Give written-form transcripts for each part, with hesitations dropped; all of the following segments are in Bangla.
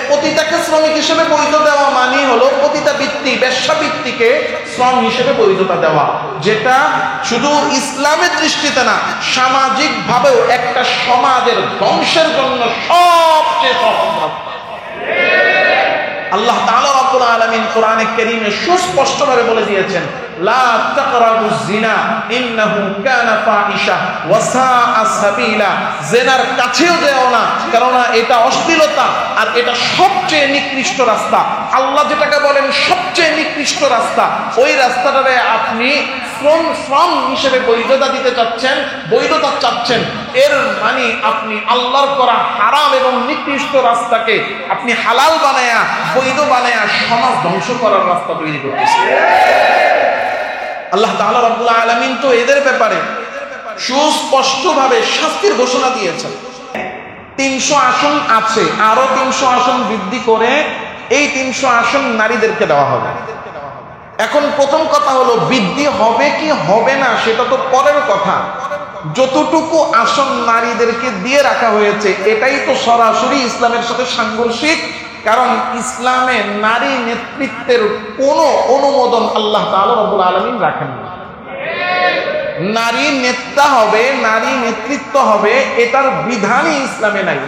পতিতাকে শ্রমিক হিসেবে বৈধ দেওয়া মানে হলো পতিতা বৃত্তি, ব্যবসা বৃত্তিকে শ্রম হিসেবে বৈধতা দেওয়া, যেটা শুধু ইসলামের দৃষ্টিতে না, সামাজিক ভাবেও একটা সমাজের ধ্বংসের জন্য সবচেয়ে সহজ রাস্তা। আল্লাহ তাআলা রাব্বুল আলামিন কোরআনে কারীমে সুস্পষ্টভাবে বলে দিয়েছেন, লা তাকরাবুজ জিনা ইন্নাহু কানা ফাহিশা ওয়া সাআ সাবিলা, জিনার কাছেও যেও না, কারণ এটা অশ্লীলতা আর এটা সবচেয়ে নিকৃষ্ট রাস্তা। আল্লাহ যেটাকে বলেন সবচেয়ে নিকৃষ্ট রাস্তা, ওই রাস্তাটারে আপনি শ্রম হিসেবে বৈধতা দিতে চাচ্ছেন, বৈধতা চাচ্ছেন, এর মানে আপনি আল্লাহর করা হারাম এবং নিকৃষ্ট রাস্তাকে আপনি হালাল বানায়া, বৈধ বানায়া সমাজ ধ্বংস করার রাস্তা তৈরি করতেছেন। আল্লাহ তাআলা রাব্বুল আলামিন তো এদের ব্যাপারে সুস্পষ্টভাবে শাস্তির ঘোষণা দিয়েছেন। 300 আসন আছে, আরো 300 আসন বৃদ্ধি করে এই 300 আসন নারীদেরকে দেওয়া হবে। এখন প্রথম কথা হলো, বৃদ্ধি হবে কি হবে না সেটা তো পরের কথা, যতটুকু আসন নারীদেরকে দিয়ে রাখা হয়েছে এটাই তো সরাসরি ইসলামের সাথে সাংঘর্ষিক, কারণ ইসলামে নারী নেতৃত্বের কোনো অনুমোদন আল্লাহ তাআলা রাব্বুল আলামিন রাখেন না। নারী নেতা হবে, নারী নেতৃত্ব হবে, এটার বিধানই ইসলামে নাই।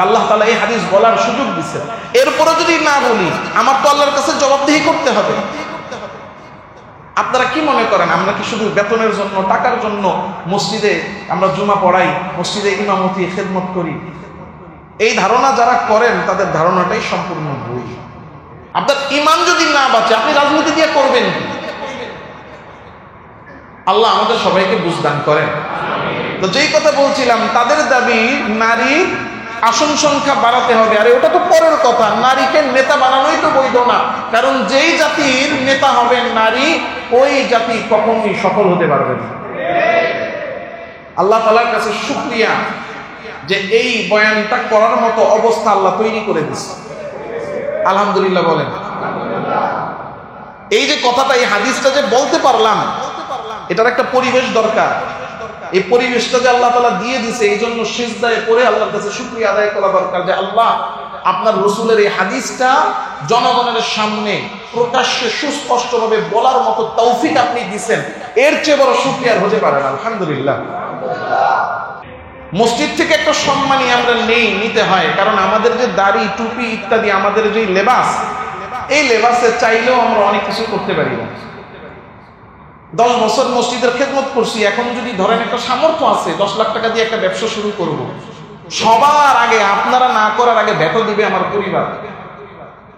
আল্লাহ তাআলা এই হাদিস বলার সুযোগ দিচ্ছেন, এরপরে যদি না বলি আমার তো আল্লাহর কাছে জবাবদিহি করতে হবে। আপনারা কি মনে করেন আমরা কি শুধু বেতনের জন্য, টাকার জন্য মসজিদে আমরা জুমা পড়াই, মসজিদে ইমামতি খেদমত করি? এই ধারণা যারা করেন তাদের ধারণাটাই সম্পূর্ণ ভুল। আপনার ঈমান যদি না বাঁচে আপনি রাজনীতি দিয়ে করবেন কি? আল্লাহ আমাদের সবাইকে বুঝদান করেন। তো যেই কথা বলছিলাম, তাদের দাবি নারী আসন সংখ্যা বাড়াতে হবে। আরে ওটা তো পরের কথা, নারীকে নেতা বানানোই তো বৈধ না, কারণ যেই জাতির নেতা হবে নারী, ওই জাতি কখনোই সফল হতে পারবে না। আল্লাহ তাআলার কাছে শুকরিয়া যে এই বয়ানটা করার মতো অবস্থা আল্লাহ তৈরি করে দিচ্ছে। আলহামদুলিল্লাহ বলেন। এই যে কথাটা, এই হাদিসটা যে বলতে পারলাম, এটার একটা পরিবেশ দরকার। এই পরিবেশটা যে আল্লাহ তাআলা দিয়ে দিছে, এই জন্য সিজদায় পড়ে আল্লাহর কাছে শুকরিয়া আদায় করা দরকার যে আল্লাহ, আপনার রাসূলের এই হাদিসটা জনগণের সামনে প্রকাশ্যে সুস্পষ্টভাবে বলার মতো তৌফিক আপনি দিবেন। এর চেয়ে বড় শুকরিয়া হতে পারে না। আলহামদুলিল্লাহ। মসজিদ থেকে একটা সম্মানই আমরা নিতে হয়, কারণ আমাদের যে দাড়ি, টুপি ইত্যাদি, আমাদের যে লেবাস, এই লেবাসে চাইলেও আমরা অনেক কিছু করতে পারি না। 10 বছর মসজিদের খেদমত করছি, এখন যদি ধরেন একটা সামর্থ্য আছে 10 লাখ টাকা দিয়ে একটা ব্যবসা শুরু করব, সবার আগে আপনারা না করার আগে ভেটো দিবে আমার পরিবার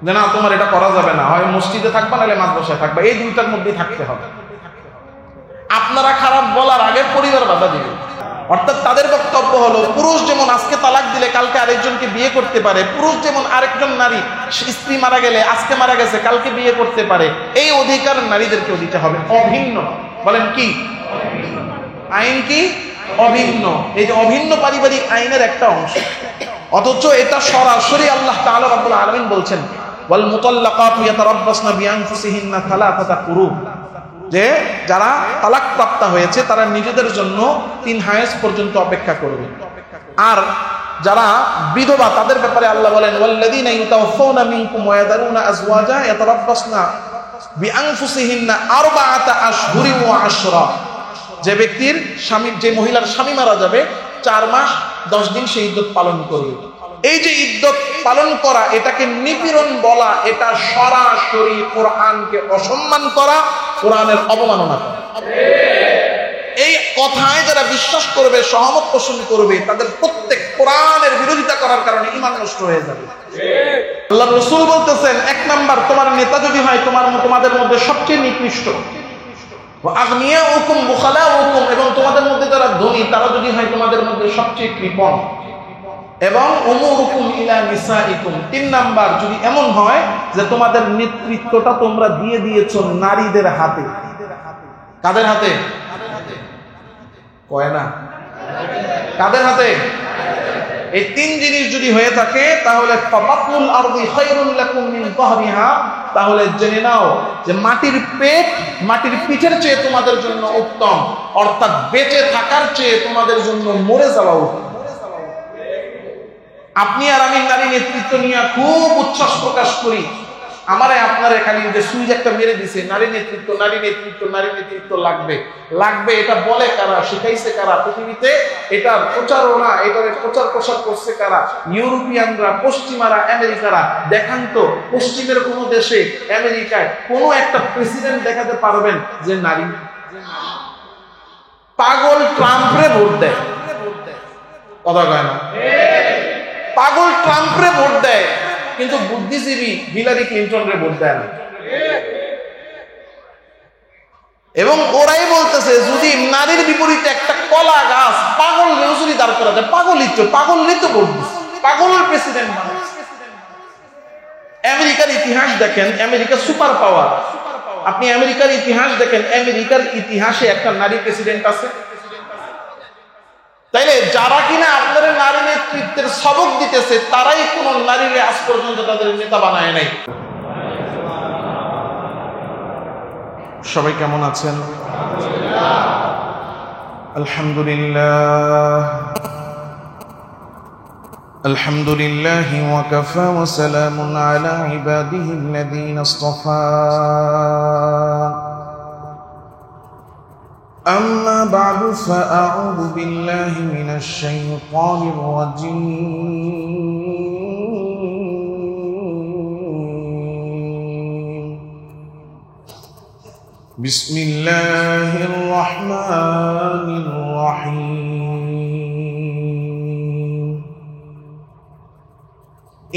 যে না তোমার এটা করা যাবে না, হয় মসজিদে থাকবা নাহলে মাদ্রাসায় থাকবা, এই দুইটার মধ্যেই থাকতে হবে। আপনারা খারাপ বলার আগে পরিবার বাধা দিবে। অর্থাৎ তাদের বক্তব্য হলো, পুরুষ যেমন আজকে তালাক দিলে কালকে আরেকজনকে বিয়ে করতে পারে, পুরুষ যেমন আরেকজন নারী স্ত্রী মারা গেলে আজকে মারা গেছে কালকে বিয়ে করতে পারে, এই অধিকার নারীদেরকেও দিতে হবে, অভিন্ন। বলেন কি? আইন কি? অভিন্ন। এই যে অভিন্ন পারিবারিক আইনের একটা অংশ, অথচ এটা সরাসরি আল্লাহ তাআলা রাব্বুল আলামিন বলছেন, ওয়াল মুতাল্লাকাতু ইয়াতারাব্বাসনা বিআনফুসিহিন্না সালাসাতা কুরু, যে যারা তালাক প্রাপ্ত হয়েছে তারা নিজেদের জন্য 3 হায়েজ পর্যন্ত অপেক্ষা করবে। আর যারা বিধবা তাদের ব্যাপারে আল্লাহ বলেন, ওয়াল্লাযীনা ইউতাওয়াফাউনা মিনকুম ওয়া ইয়াযারুনা আজওয়াজা ইয়াতারাব্বাসনা বিআনফুসিহিন্না আরবাআতা আশহুরি ওয়া আশরা, যে ব্যক্তির স্বামী, যে মহিলার স্বামী মারা যাবে 4 মাস 10 দিন সেই ইদ্যত পালন করবে। এই যে ইদ্যত পালন করা, এটাকে নিপীড়ন বলা, এটা সরাসরি কোরআনকে অসম্মান করা, কোরআনের অবমাননা করা। এই কথায় যারা বিশ্বাস করবে, সহমত পোষণ করবে, তাদের প্রত্যেক কোরআনের বিরোধিতা করার কারণে ঈমান নষ্ট হয়ে যাবে। আল্লাহর রাসূল বলতেছেন, 1 নাম্বার, তোমার নেতা যদি হয় তোমাদের মধ্যে সবচেয়ে নিকৃষ্ট, আগনিয়াউকুম বুখালাউকুম, এবং তোমাদের মধ্যে যারা ধনী তারা যদি হয় তোমাদের মধ্যে সবচেয়ে কৃপণ, এবং উমুরুকুম ইলা নিসাইকুম, 3 নাম্বার, যদি এমন হয় যে তোমাদের নেতৃত্বটা তোমরা দিয়ে দিয়েছো নারীদের হাতে। কাদের হাতে? কয় না, কাদের হাতে? এই 3 জিনিস যদি হয়ে থাকে তাহলে ফাবাতুল আরদি খায়রুল লাকুম মিন যাহরিহা, তাহলে জেনে নাও যে মাটির পেট মাটির পিঠের চেয়ে তোমাদের জন্য উত্তম, অর্থাৎ বেঁচে থাকার চেয়ে তোমাদের জন্য মরে যাওয়া উত্তম। আপনি আর আমি নারী নেতৃত্ব নিয়ে খুব উচ্ছ্বাস প্রকাশ করি, আমারে আপনারে খালি যে সুইচ একটা মেরে দিছে, নারী নেতৃত্ব নারী নেতৃত্ব নারী নেতৃত্ব লাগবে লাগবে, এটা বলে কারা, শিখাইছে কারা পৃথিবীতে, এটার প্রচারণা, এটার প্রচার প্রসার করছে কারা? ইউরোপিয়ানরা, পশ্চিমারা, আমেরিকারা। দেখান তো পশ্চিমের কোন দেশে, আমেরিকায় কোন একটা প্রেসিডেন্ট দেখাতে পারবেন যে নারী? পাগল ট্রাম্পরে ভোট দেয়, কথা কয় না? পাগল ট্রাম্পরে ভোট দেয়, কিন্তু বুদ্ধিজীবী হিলারি ক্লিন্টনরে ভোট দেয় না। এবং ওরাই বলতেছে যদি নারীর বিপরীতে একটা কলা গাছ পাগল যদি দাঁড় করা যায়, পাগলই তো ভোট দিচ্ছে, পাগলের প্রেসিডেন্ট মানুষ। আমেরিকার ইতিহাস দেখেন, আমেরিকা সুপার পাওয়ার। আপনি আমেরিকার ইতিহাস দেখেন, আমেরিকার ইতিহাসে একটা নারী প্রেসিডেন্ট আছে? তাইলে যারা কিনা আপনাদের নারী নেতৃত্বের সবক দিতেছে, তারাই কোন নারীর আজ পর্যন্ত তাদের নেতা বানায় নাই। সবাই কেমন আছেন? আলহামদুলিল্লাহ, আলহামদুলিল্লাহ ওয়া কাফা ওয়া সালামুন আলা ইবাদিহিল্লাযীনা ইসতাফা। أما بعد فأعوذ بالله من الشيطان الرجيم. بسم الله الرحمن الرحيم.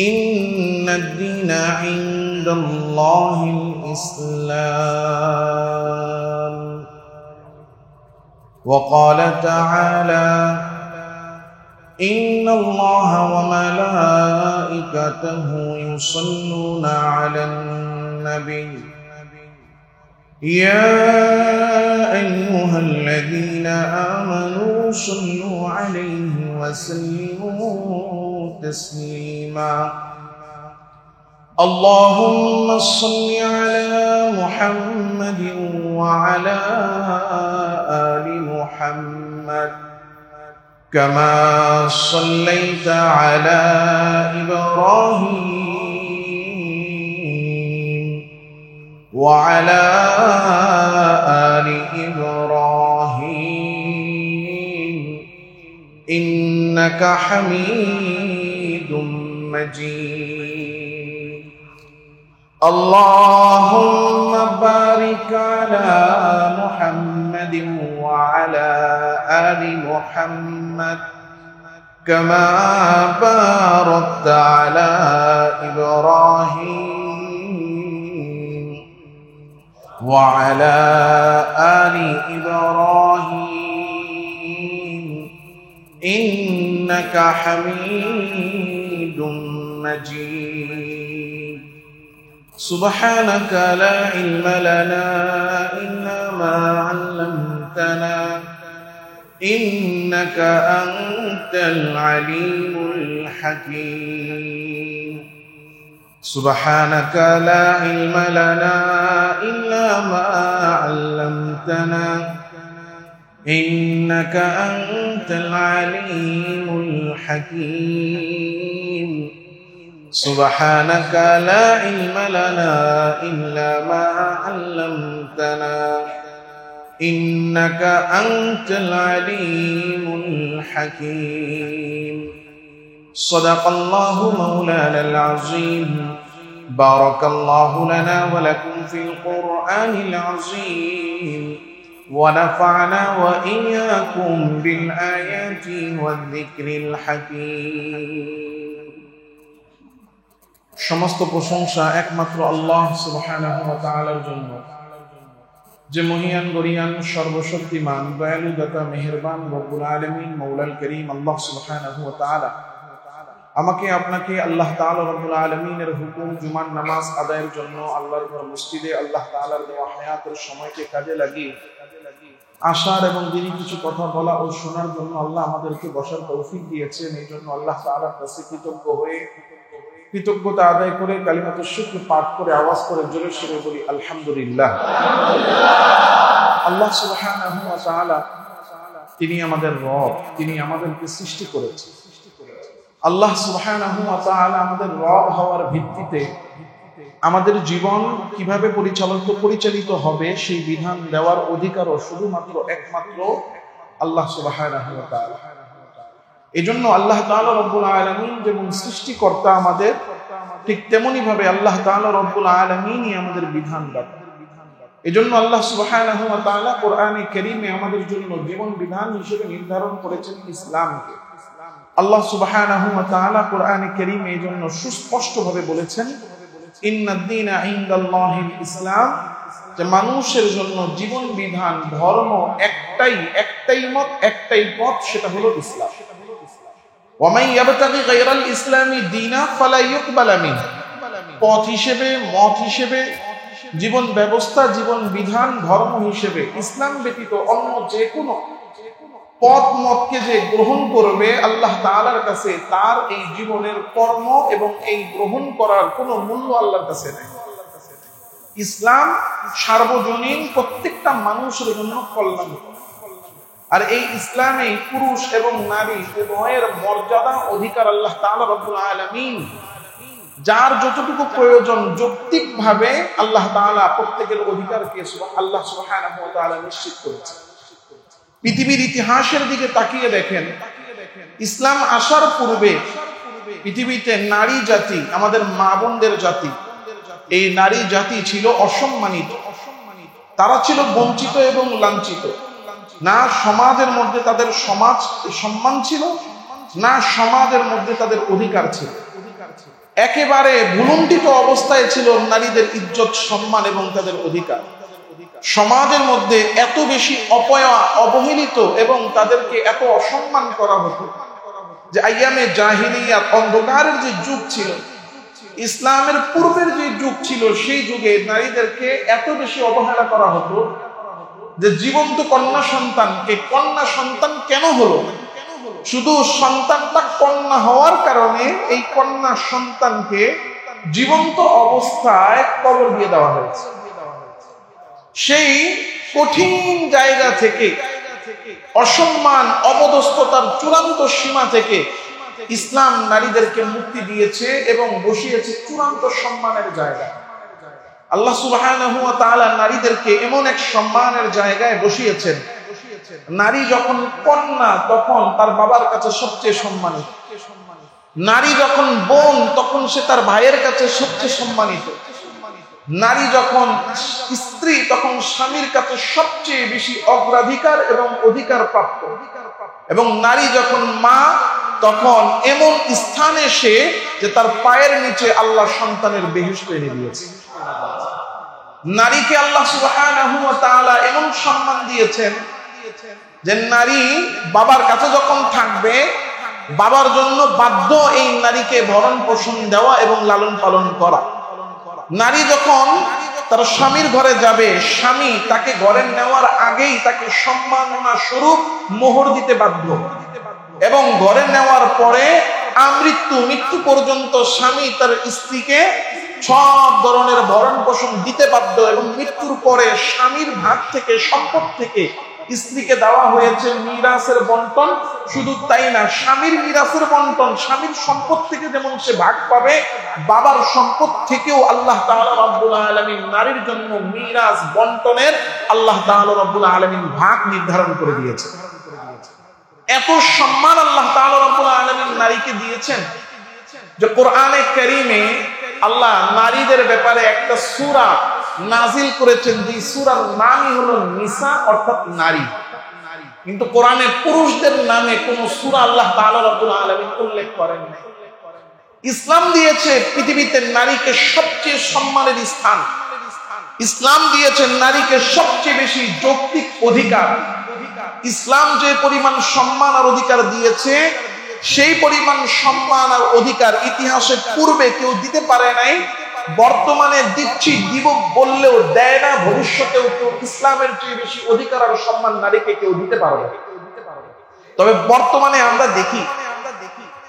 إن الدين عند الله الإسلام. وقال تعالى إن الله وملائكته يصلون على النبي يا أيها الذين آمنوا صلوا عليه وسلموا تسليما. اللهم صل على محمد وعلى آل محمد كما صليت على إبراهيم وعلى آل إبراهيم إنك حميد مجيد. اللهم بارك على محمد وعلى آل محمد كما باركت على إبراهيم وعلى آل إبراهيم إنك حميد مجيد. سبحانك لا علم لنا إلا ما علمتنا إنك أنت العليم الحكيم. سبحانك لا علم لنا إلا ما علمتنا إنك أنت العليم الحكيم. سبحانك لا علم لنا إلا ما علمتنا إنك أنت العليم الحكيم. صدق الله مولانا العظيم. بارك الله لنا ولكم في القرآن العظيم ونفعنا وإياكم بالآيات والذكر الحكيم. সমস্ত প্রশংসা একমাত্র আল্লাহ সুবহানাহু ওয়া তাআলার জন্য, যে মহিয়ান গরিয়ান সর্বশক্তিমান দয়ালু দাতা মেহেরবান রব্বুল আলামিন মাওলাল করিম আল্লাহ সুবহানাহু ওয়া তাআলা আমাকে আপনাকে আল্লাহ তাআলা রব্বুল আলামিনের হুকুম জুমার নামাজ আদায়ের জন্য আল্লাহর ঘর মসজিদে আল্লাহ তাআলার দেওয়া হায়াতের সময়কে কাজে লাগিয়ে আশার এবং দিনই কিছু কথা বলা ও শোনার জন্য আল্লাহ আমাদেরকে বসার তৌফিক দিয়েছেন। এই জন্য আল্লাহ তাআলার কাছে কৃতজ্ঞ হয়ে কৃতজ্ঞতা আদায় করে কালিমাতুশ শুকর পাঠ করে আওয়াজ করে জোরে সোরে বলি আলহামদুলিল্লাহ। আল্লাহ সুবহানাহু ওয়া তাআলা তিনি আমাদের রব, তিনি আমাদেরকে সৃষ্টি করেছেন। আল্লাহ সুবহানাহু ওয়া তাআলা আমাদের রব হওয়ার ভিত্তিতে আমাদের জীবন কিভাবে পরিচালিত হবে সেই বিধান দেওয়ার অধিকারও শুধুমাত্র একমাত্র আল্লাহ সুবহানাহু ওয়া তাআলা। এজন্য আল্লাহ তাআলা রব্বুল আলামিন যেমন সৃষ্টিকর্তা আমাদের, ঠিক তেমনি ভাবে আল্লাহ তাআলা রব্বুল আলামিনই আমাদের বিধানদাতা। এজন্য আল্লাহ সুবহানাহু ওয়া তাআলা কোরআনে কারীমে আমাদের জন্য জীবন বিধান হিসেবে নির্ধারণ করেছেন ইসলামকে। আল্লাহ সুবহানাহু ওয়া তাআলা কোরআনে কারীমে এজন্য সুস্পষ্টভাবে বলেছেন, ইন্নাদ-দীনা ইনদাল্লাহিল ইসলাম, যে মানুষের জন্য জীবন বিধান ধর্ম একটাই মত, একটাই পথ, সেটা হলো ইসলাম। ওয়া মান ইয়াবতাগি গায়রাল ইসলামি দীনা ফালা ইউকবালা মিনহু, পথ হিসেবে, মত হিসেবে, জীবন ব্যবস্থা, জীবন বিধান, ধর্ম হিসেবে ইসলাম ব্যতীত অন্য যে কোনো পথ মতকে যে গ্রহণ করবে, আল্লাহ তাআলার কাছে তার এই জীবনের কর্ম এবং এই গ্রহণ করার কোনো মূল্য আল্লাহর কাছে নেই। ইসলাম সার্বজনীন, প্রত্যেকটা মানুষের জন্য কল্যাণ। আর এই ইসলামে পুরুষ এবং নারী উভয়ের মর্যাদা, অধিকার আল্লাহ তাআলা রব্বুল আলামিন যার যতটুকু প্রয়োজন যৌক্তিকভাবে আল্লাহ তাআলা প্রত্যেকের অধিকারকে আল্লাহ সুবহানাহু ওয়া তাআলা নিশ্চিত করেছেন। পৃথিবীর ইতিহাসের দিকে তাকিয়ে দেখেন, ইসলাম আসার পূর্বে পৃথিবীতে নারী জাতি, আমাদের মা বোনদের জাতি, এই নারী জাতি ছিল অসম্মানিত, তারা ছিল বঞ্চিত এবং লাঞ্ছিত। না সমাজের মধ্যে তাদের সম্মান ছিল, না সমাজের মধ্যে তাদের অধিকার ছিল। একেবারে ভুলুণ্ঠিত অবস্থায় ছিল নারীদের ইজ্জত, সম্মান এবং তাদের অধিকার। সমাজের মধ্যে এত বেশি অবহেলিত এবং তাদেরকে এত অসম্মান করা হতো যে আইয়ামে জাহিলিয়াত, অন্ধকারের যে যুগ ছিল, ইসলামের পূর্বের যে যুগ ছিল, সেই যুগে নারীদেরকে এত বেশি অবহেলা করা হতো যে জীবন্ত কন্যা সন্তান কেন হলো? শুধু সন্তানটা কন্যা হওয়ার কারণে এই কন্যা সন্তানকে জীবন্ত অবস্থায় কবর দিয়ে দেওয়া হয়েছে। সেই কঠিন জায়গা থেকে, অসম্মান, অপদস্থতার চূড়ান্ত সীমা থেকে ইসলাম নারীদেরকে মুক্তি দিয়েছে এবং বসিয়েছে চূড়ান্ত সম্মানের জায়গা। আল্লাহ সুবহানাহু ওয়া তাআলা নারীদেরকে এমন এক সম্মানের জায়গায় বসিয়েছেন, নারী যখন কন্যা তখন তার বাবার কাছে সবচেয়ে সম্মানিত, নারী যখন বোন তখন সে তার ভাইয়ের কাছে সবচেয়ে সম্মানিত, নারী যখন স্ত্রী তখন স্বামীর কাছে সবচেয়ে বেশি অগ্রাধিকার এবং অধিকার প্রাপ্ত, এবং নারী যখন মা তখন এমন স্থানে সে যে তার পায়ের নিচে আল্লাহ সন্তানের বেহেশত এনে দিয়েছে। নারীকে আল্লাহ সুবহানাহু ওয়া তাআলা এমন সম্মান দিয়েছেন যে নারী বাবার কাছে যখন থাকবে, বাবার জন্য বাধ্য এই নারীকে ভরণ পোষণ দেওয়া এবং লালন পালন করা। নারী যখন তার স্বামীর ঘরে যাবে, স্বামী তাকে ঘরে নেওয়ার আগেই তাকে সম্মাননা স্বরূপ মোহর দিতে বাধ্য, এবং ঘরে নেওয়ার পরে মৃত্যু পর্যন্ত স্বামী তার স্ত্রীকে সব ধরনের ভরণ পোষণ দিতে বাধ্য, এবং মৃত্যুর পরে স্বামীর ভাগ থেকে, সম্পদ থেকে স্ত্রীকে দেওয়া হয়েছে মিরাসের বন্টন। শুধু তাই না, স্বামীর মিরাসের বন্টন, স্বামীর সম্পদ থেকে যেমন সে ভাগ পাবে, বাবার সম্পদ থেকেও আল্লাহ তাআলা রব্বুল আলামিন নারীর জন্য মিরাস বন্টনের আল্লাহ তাআলা রব্বুল আলামিন ভাগ নির্ধারণ করে দিয়েছে। এত সম্মান আল্লাহ তাআলা রব্বুল আলামিন নারীকে দিয়েছেন যে কোরআনে কারীমে আল্লাহ নারীদের ব্যাপারে একটা সূরা নাজিল করেছেন, যে সূরার নামই হলো নিসা, অর্থাৎ নারী। কিন্তু কোরআনে পুরুষদের নামে কোন সূরা আল্লাহ তাআলা রব্বুল আলামিন উল্লেখ করেন নাই। ইসলাম দিয়েছে পৃথিবীতে নারীকে সবচেয়ে সম্মানের স্থান, ইসলাম দিয়েছে নারীকে সবচেয়ে বেশি যৌক্তিক অধিকার। ইসলাম যে পরিমাণ সম্মান আর অধিকার দিয়েছে, সেই পরিমাণ সম্মান আর অধিকার ইতিহাসের পূর্বে কেউ দিতে পারে নাই, বর্তমানে দিচ্ছি, দিব বললেও দেয় না, ভবিষ্যতেও কেউ ইসলামের চেয়ে বেশি অধিকার আর সম্মান নারীকে কেউ দিতে পারবে না। তবে বর্তমানে আমরা দেখি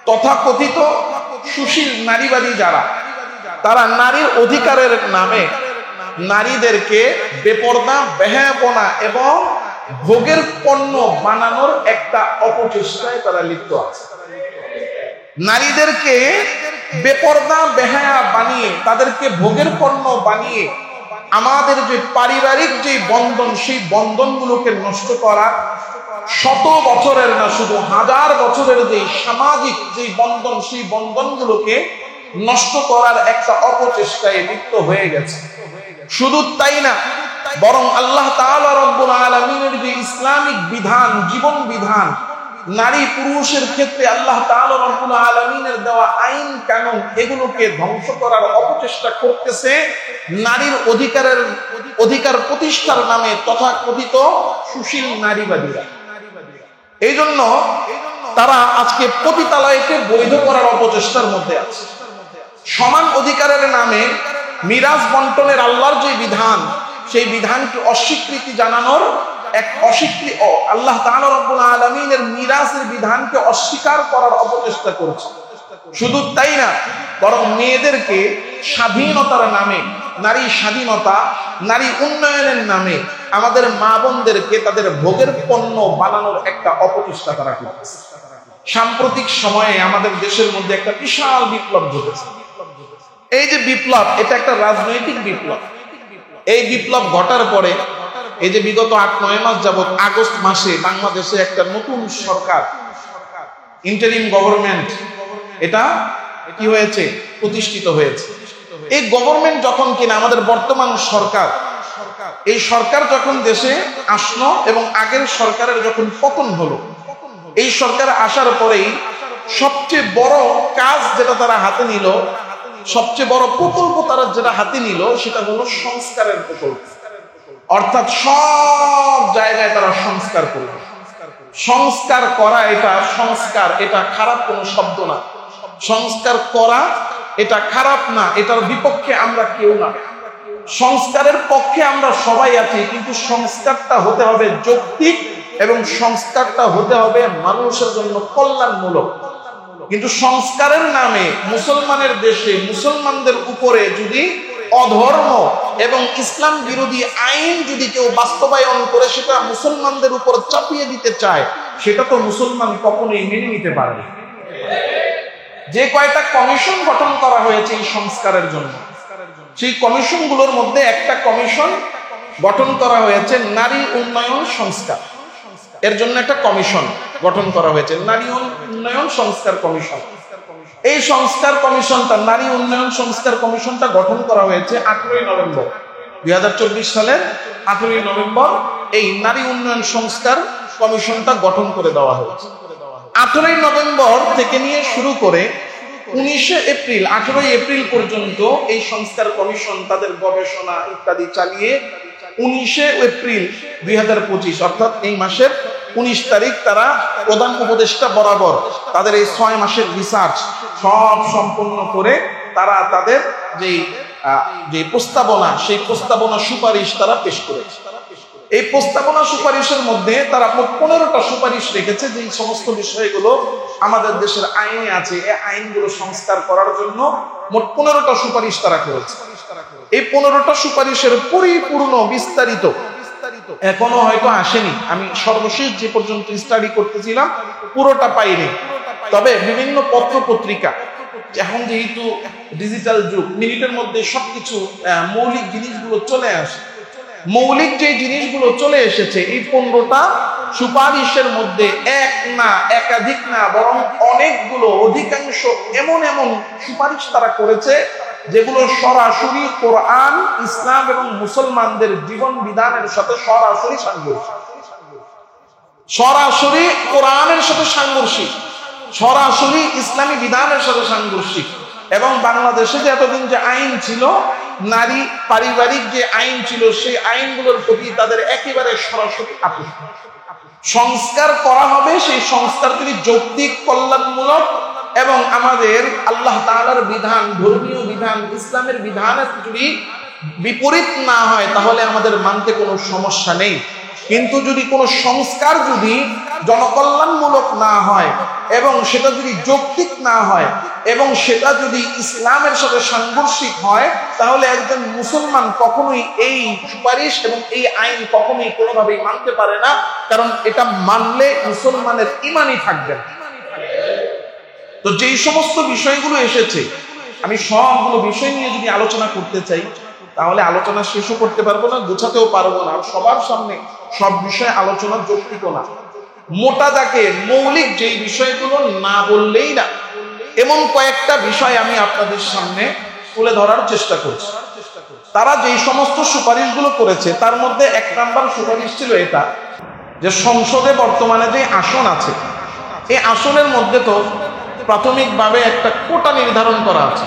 তথাকথিত সুশীল নারীবাদী যারা, তারা নারীর অধিকারের নামে নারীদেরকে বেপরদা, বেহায়াপনা এবং ভোগের পণ্য বানানোর একটা অপচেষ্টায় তারা লিপ্ত আছে। নারীদেরকে বেপরদা বেহায়া বানিয়ে, তাদেরকে ভোগের পণ্য বানিয়ে আমাদের যে পারিবারিক যে বন্ধন, সেই বন্ধনগুলোকে নষ্ট করা, শত বছরের না শুধু হাজার বছরের যে সামাজিক যে বন্ধন, সেই বন্ধনগুলোকে নষ্ট করার একটা অপচেষ্টায় লিপ্ত হয়ে গেছে। শুধু তাই না, বরং আল্লাহ তাআলা রব্বুল আলামিনের যে ইসলামিক বিধান, জীবন বিধান, নারী পুরুষের ক্ষেত্রে আল্লাহ তাআলা রব্বুল আলামিনের দেওয়া আইন কানুন, এগুলোকে ধ্বংস করার অপচেষ্টা করতেছে নারীর অধিকার প্রতিষ্ঠার নামে তথাকথিত সুশীল নারীবাদীরা। এই জন্য তারা আজকে পতিতালয়কে বৈধ করার অপচেষ্টার মধ্যে আছে। সমান অধিকারের নামে মিরাজ বন্টনের আল্লাহর যে বিধান, সেই বিধানকে অস্বীকৃতি জানানোর আল্লাহ তাআলা রব্বুল আলামিনের মিরাজের বিধানকে অস্বীকার করার অপচেষ্টা করছে। শুধু তাই না, বরং মেয়েদেরকে স্বাধীনতার নামে, নারী স্বাধীনতা, নারী উন্নয়নের নামে আমাদের মা বোনদেরকে তাদের ভোগের পণ্য বানানোর একটা অপচেষ্টা তারা করছে। সাম্প্রতিক সময়ে আমাদের দেশের মধ্যে একটা বিশাল বিপ্লব ঘটেছে। এই যে বিপ্লব, এটা একটা রাজনৈতিক বিপ্লব। এই বিপ্লব ঘটার পরে এই যে বিগত 8-9 মাস যাবত, আগস্ট মাসে বাংলাদেশে একটা নতুন সরকার, ইন্টারিম গভর্নমেন্ট, এটা কি হয়েছে, প্রতিষ্ঠিত হয়েছে। এই গভর্নমেন্ট যখন কিনা আমাদের বর্তমান সরকার, এই সরকার যখন দেশে আসলো এবং আগের সরকারের যখন পতন হলো, এই সরকার আসার পরেই সবচেয়ে বড় কাজ যেটা তারা হাতে নিল, সবচেয়ে বড় প্রকল্প তারা যেটা হাতে নিল, সেটা হলো সংস্কারের প্রকল্প। অর্থাৎ সব জায়গায় তারা সংস্কার করবে। সংস্কার করা, এটা সংস্কার, এটা খারাপ কোনো শব্দ না। সংস্কার করা এটা খারাপ না, এটার বিপক্ষে আমরা কেউ না। সংস্কারের পক্ষে আমরা সবাই আছি, কিন্তু সংস্কারটা হতে হবে যৌক্তিক এবং সংস্কারটা হতে হবে মানুষের জন্য কল্যাণমূলক। কিন্তু সংস্কারের নামে মুসলমানের দেশে মুসলমানদের উপরে যদি অধর্ম এবং ইসলাম বিরোধী আইন যদি কেউ বাস্তবায়ন করে সেটা মুসলমানদের উপর চাপিয়ে দিতে চায়, সেটা তো মুসলমান কখনোই মেনে নিতে পারে না। যে কয়টা কমিশন গঠন করা হয়েছে এই সংস্কারের জন্য, সেই কমিশনগুলোর মধ্যে একটা কমিশন গঠন করা হয়েছে নারী উন্নয়ন সংস্কার। এর জন্য একটা কমিশন গঠন করা হয়েছে, নারী উন্নয়ন সংস্কার কমিশন। এই সংস্কার কমিশনটা, নারী উন্নয়ন সংস্কার কমিশনটা গঠন করা হয়েছে 18 নভেম্বর 2024 সালের 18 নভেম্বর এই নারী উন্নয়ন সংস্কার কমিশনটা গঠন করে দেওয়া হয়েছে। 18 নভেম্বর থেকে নিয়ে শুরু করে 19 এপ্রিল, 18 এপ্রিল পর্যন্ত এই সংস্কার কমিশন তাদের গবেষণা ইত্যাদি চালিয়ে 19 এপ্রিল 2025 অর্থাৎ এই মাসের 19 তারিখ তারা প্রধান উপদেষ্টা বরাবর তাদের এই 6 মাসের রিসার্চ সব সম্পন্ন করে তারা তাদের যে প্রস্তাবনা, সেই প্রস্তাবনা সুপারিশ তারা পেশ করেছে। এই প্রস্তাবনা সুপারিশের মধ্যে তারা 15টা সুপারিশ রেখেছে, যে সমস্ত বিষয়গুলো আমাদের দেশের আইনে আছে, এই আইনগুলো সংস্কার করার জন্য মোট 15টা সুপারিশ তারা করেছে। এই 15টা সুপারিশের পরিপূর্ণ বিস্তারিত এখনো হয়তো আসেনি। আমি সর্বশেষ যে পর্যন্ত স্টাডি করতেছিলাম পুরোটা পাইনি, তবে বিভিন্ন পত্র পত্রিকা, এখন যেহেতু ডিজিটাল যুগ, মিনিটের মধ্যে সবকিছু মৌলিক জিনিসগুলো চলে আসে, মৌলিক যে জিনিসগুলো চলে এসেছে এই 15টা সুপারিশের মধ্যে এক না, একাধিক না, বরং অনেকগুলো, অধিকাংশ এমন এমন সুপারিশ তারা করেছে যেগুলো সরাসরি কোরআন, ইসলাম এবং মুসলমানদের জীবন বিধানের সাথে সরাসরি সাংঘর্ষিক, সরাসরি কোরআনের সাথে সাংঘর্ষিক, সরাসরি ইসলামী বিধানের সাথে সাংঘর্ষিক। এবং বাংলাদেশে যে এতদিন যে আইন ছিল, নারী পারিবারিক যে আইন ছিল, সেই আইনগুলোর প্রতি তাদের একেবারে সরাসরি আকর্ষণ। সংস্কার করা হবে, সেই সংস্কার যদি যৌক্তিক, কল্যাণমূলক এবং আমাদের আল্লাহ তাআলার বিধান, ধর্মীয় বিধান, ইসলামের বিধানের যদি বিপরীত না হয় তাহলে আমাদের মানতে কোনো সমস্যা নেই। কিন্তু যদি কোনো সংস্কার যদি জনকল্যাণমূলক না হয় এবং সেটা যদি যৌক্তিক না হয় এবং সেটা যদি ইসলামের সাথে সাংঘর্ষিক হয়, তাহলে একজন মুসলমান কখনোই এই সুপারিশ এবং এই আইন কখনোই কোনোভাবেই মানতে পারে না, কারণ এটা মানলে মুসলমানের ঈমানই থাকবে না। তো যেই সমস্ত বিষয়গুলো এসেছে, আমি সবগুলো বিষয় নিয়ে যদি আলোচনা করতে চাই তাহলে আলোচনা শেষও করতে পারবো না, গোছাতেও পারবো না, আর সবার সামনে সব বিষয়ে আলোচনা যৌক্তিক না। মোটা দাগে মৌলিক যেই বিষয়গুলো না বললেই না, এমন কয়েকটা বিষয় আমি আপনাদের সামনে তুলে ধরার চেষ্টা করছি। তারা যেই সমস্ত সুপারিশগুলো করেছে তার মধ্যে 1 নাম্বার সুপারিশ ছিল এটা, যে সংসদে বর্তমানে যে আসন আছে, এই আসনের মধ্যে তো প্রাথমিকভাবে একটা কোটা নির্ধারণ করা আছে।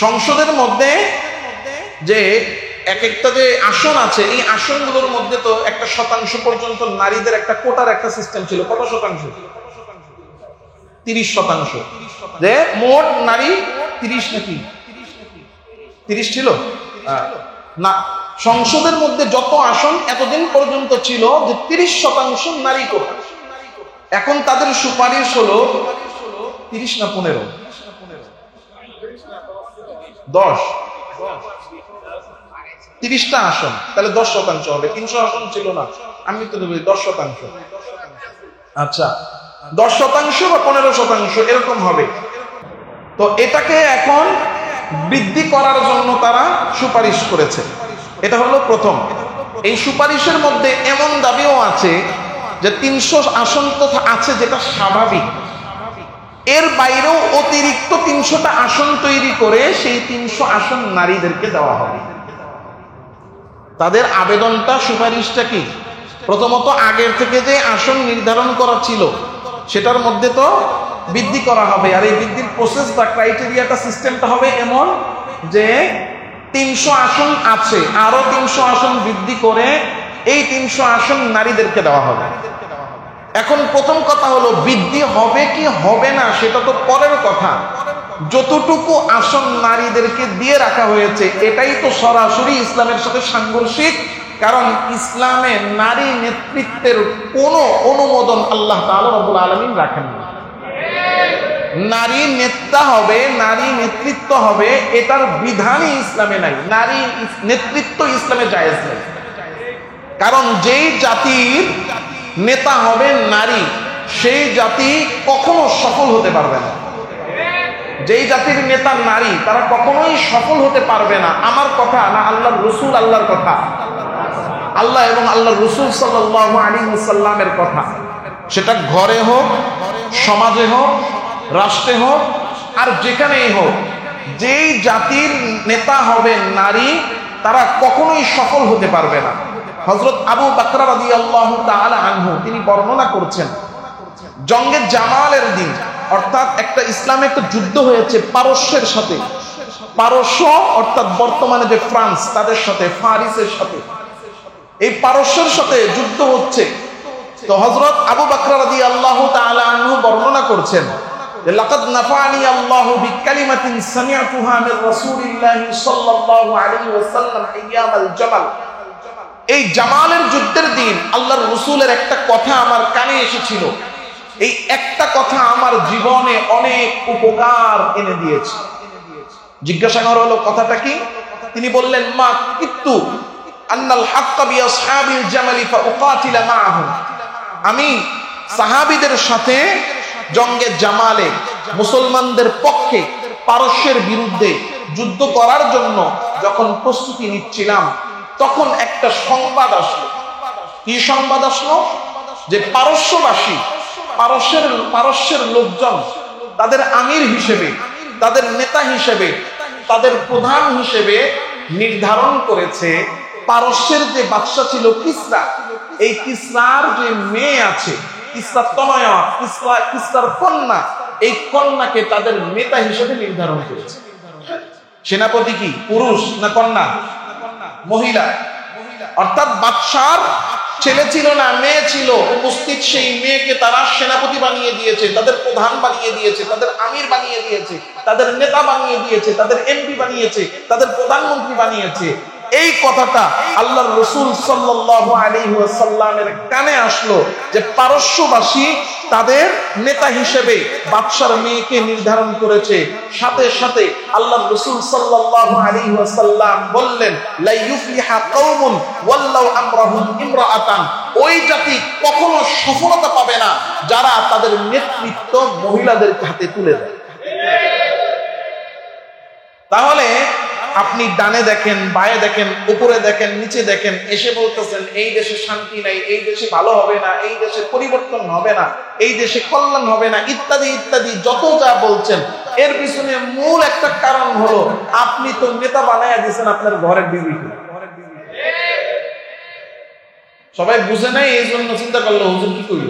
সংসদের মধ্যে যে এক একটা যে আসন আছে, এই আসনগুলোর মধ্যে তো 1% পর্যন্ত নারীদের একটা কোটার একটা সিস্টেম ছিল। কত শতাংশ? 30%। যে মোট নারী 30 নাকি 30 ছিল না, সংসদের মধ্যে যত আসন এতদিন পর্যন্ত ছিল যে 30% নারী কোটা। এখন তাদের সুপারিশ হলো 30 না 15, 10, 30টা আসন, তাহলে 10% হবে। 300 আসন ছিল না, আমি তো বলি 10%। আচ্ছা, 10% বা 15% এরকম হবে। তো এটাকে এখন বৃদ্ধি করার জন্য তারা সুপারিশ করেছে। এটা হলো প্রথম। এই সুপারিশের মধ্যে এমন দাবিও আছে যে 300 আসন তো আছে, যেটা স্বাভাবিক, এর বাইরেও অতিরিক্ত 300টা আসন তৈরি করে সেই 300 আসন নারীদেরকে দেওয়া হবে। তাদের আবেদনটা, সুপারিশটা কি? প্রথমত আগের থেকে যে আসন নির্ধারণ করা ছিল সেটার মধ্যে তো বৃদ্ধি করা হবে, আর এই বৃদ্ধির প্রসেস বা ক্রাইটেরিয়াটা, সিস্টেমটা হবে এমন যে 300 আসন আছে, আরো 300 আসন বৃদ্ধি করে এই 300 আসন নারীদেরকে দেওয়া হবে। এখন প্রথম কথা হলো, বৃদ্ধি হবে কি হবে না সেটা তো পরের কথা, যতটুকু আসন নারীদেরকে দিয়ে রাখা হয়েছে এটাই তো সরাসরি ইসলামের সাথে সাংঘর্ষিক। কারণ ইসলামে নারী নেতৃত্বের কোনো অনুমোদন আল্লাহ তাআলা রব্বুল আলামিন রাখেন না। নারী নেতা হবে, নারী নেতৃত্ব হবে, এটার বিধানই ইসলামে নাই। নারী নেতৃত্ব ইসলামে জায়েজ নেই। কারণ যেই জাতির নেতা হবে নারী, সেই জাতি কখনো সফল হতে পারবে না। যেই জাতির নেতা নারী, তারা কখনোই সফল হতে পারবে না। আমার কথা না, আল্লাহর রাসূল, আল্লাহর কথা, আল্লাহ এবং আল্লাহর রাসূল সাল্লাল্লাহু আলাইহি ওয়াসাল্লামের কথা। সেটা ঘরে হোক, সমাজে হোক, রাষ্ট্রে হোক, আর যেখানেই হোক, যেই জাতির নেতা হবে নারী, তারা কখনোই সফল হতে পারবে না। হযরত আবু বকর রাদিয়াল্লাহু তাআলা আনহু তিনি বর্ণনা করছেন, জঙ্গে জামালের দিন, অর্থাৎ একটা ইসলামে একটা যুদ্ধ হয়েছে পারস্যের সাথে। পারস্য অর্থাৎ বর্তমানে যে ফ্রান্স, তাদের সাথে, ফারিসের সাথে, এই পারস্যের সাথে যুদ্ধ হচ্ছে। তো হযরত আবু বকর রাদিয়াল্লাহু তাআলা আনহু বর্ণনা করছেন যে লাকাদ নাফানি আল্লাহু বিকালিমাতিন সামি'তুহা মির রাসূলিল্লাহি সাল্লাল্লাহু আলাইহি ওয়াসাল্লাম আইয়ামাল জামাল। এই জামালের যুদ্ধের দিন আল্লাহর রাসূলের একটা কথা আমার কানে এসেছিল। এই একটা কথা আমার জীবনে অনেক উপকার এনে দিয়েছে। জিজ্ঞাসা করা হলো কথাটা কি? তিনি বললেন, মা কিত্তু আন্নাল হাক্কা বিআসহাবিল জামালি ফাউকাতিলা মাআহুম। আমি সাহাবীদের সাথে জঙ্গে জামালে মুসলমানদের পক্ষে পারস্যের বিরুদ্ধে যুদ্ধ করার জন্য যখন প্রস্তুতি নিচ্ছিলাম, তখন একটা সংবাদ আসলো। কি সংবাদ আসলো? যে পারস্যবাসী, পারস্যের লোকজন তাদের আমির হিসেবে, তাদের নেতা হিসেবে, তাদের প্রধান হিসেবে নির্ধারণ করেছে পারস্যের যে বাদশা ছিল কিসরা, এই কিসরার যে মেয়ে আছে, কিসরা তনয়া, কিসরার কন্যা, এই কন্যাকে তাদের নেতা হিসেবে নির্ধারণ করেছে। সেনাপতি কি পুরুষ না কন্যা? মহিলা। অর্থাৎ বাদশার ছেলে ছিল না, মেয়ে ছিল উপস্থিত, সেই মেয়েকে তারা সেনাপতি বানিয়ে দিয়েছে, তাদের প্রধান বানিয়ে দিয়েছে, তাদের আমির বানিয়ে দিয়েছে, তাদের নেতা বানিয়ে দিয়েছে, তাদের এমপি বানিয়েছে, তাদের প্রধানমন্ত্রী বানিয়েছে। এই কথাটা আল্লাহর রাসূল সাল্লাল্লাহু আলাইহি ওয়াসাল্লামের কানে আসলো যে পারস্যবাসী তাদের নেতা হিসেবে বাদশার মেয়েকে নির্ধারণ করেছে। সাথে সাথে আল্লাহ রাসূল সাল্লাল্লাহু আলাইহি ওয়াসাল্লাম বললেন, লা ইউফলিহা কওমুন ওয়াল্লাউ আমরাহুম ইমরাআতান, ওই জাতি কখনো সফলতা পাবে না যারা তাদের নেতৃত্ব মহিলাদের হাতে তুলে দেয়। তাহলে আপনি ডানে দেখেন, বায়ে দেখেন, উপরে দেখেন, নিচে দেখেন, এসে বলতেছেন এই দেশে শান্তি নাই, এই দেশে ভালো হবে না, এই দেশে পরিবর্তন হবে না, এই দেশে কল্যাণ হবে না, ইত্যাদি ইত্যাদি যত যা বলছেন, এর পিছনে মূল একটা কারণ হলো আপনি তো নেতা বানায়া দিয়েছেন আপনার ঘরের বিবিকে। সবাই বুঝে নাই, এই জন্য চিন্তা করলো হুজুর কি করল।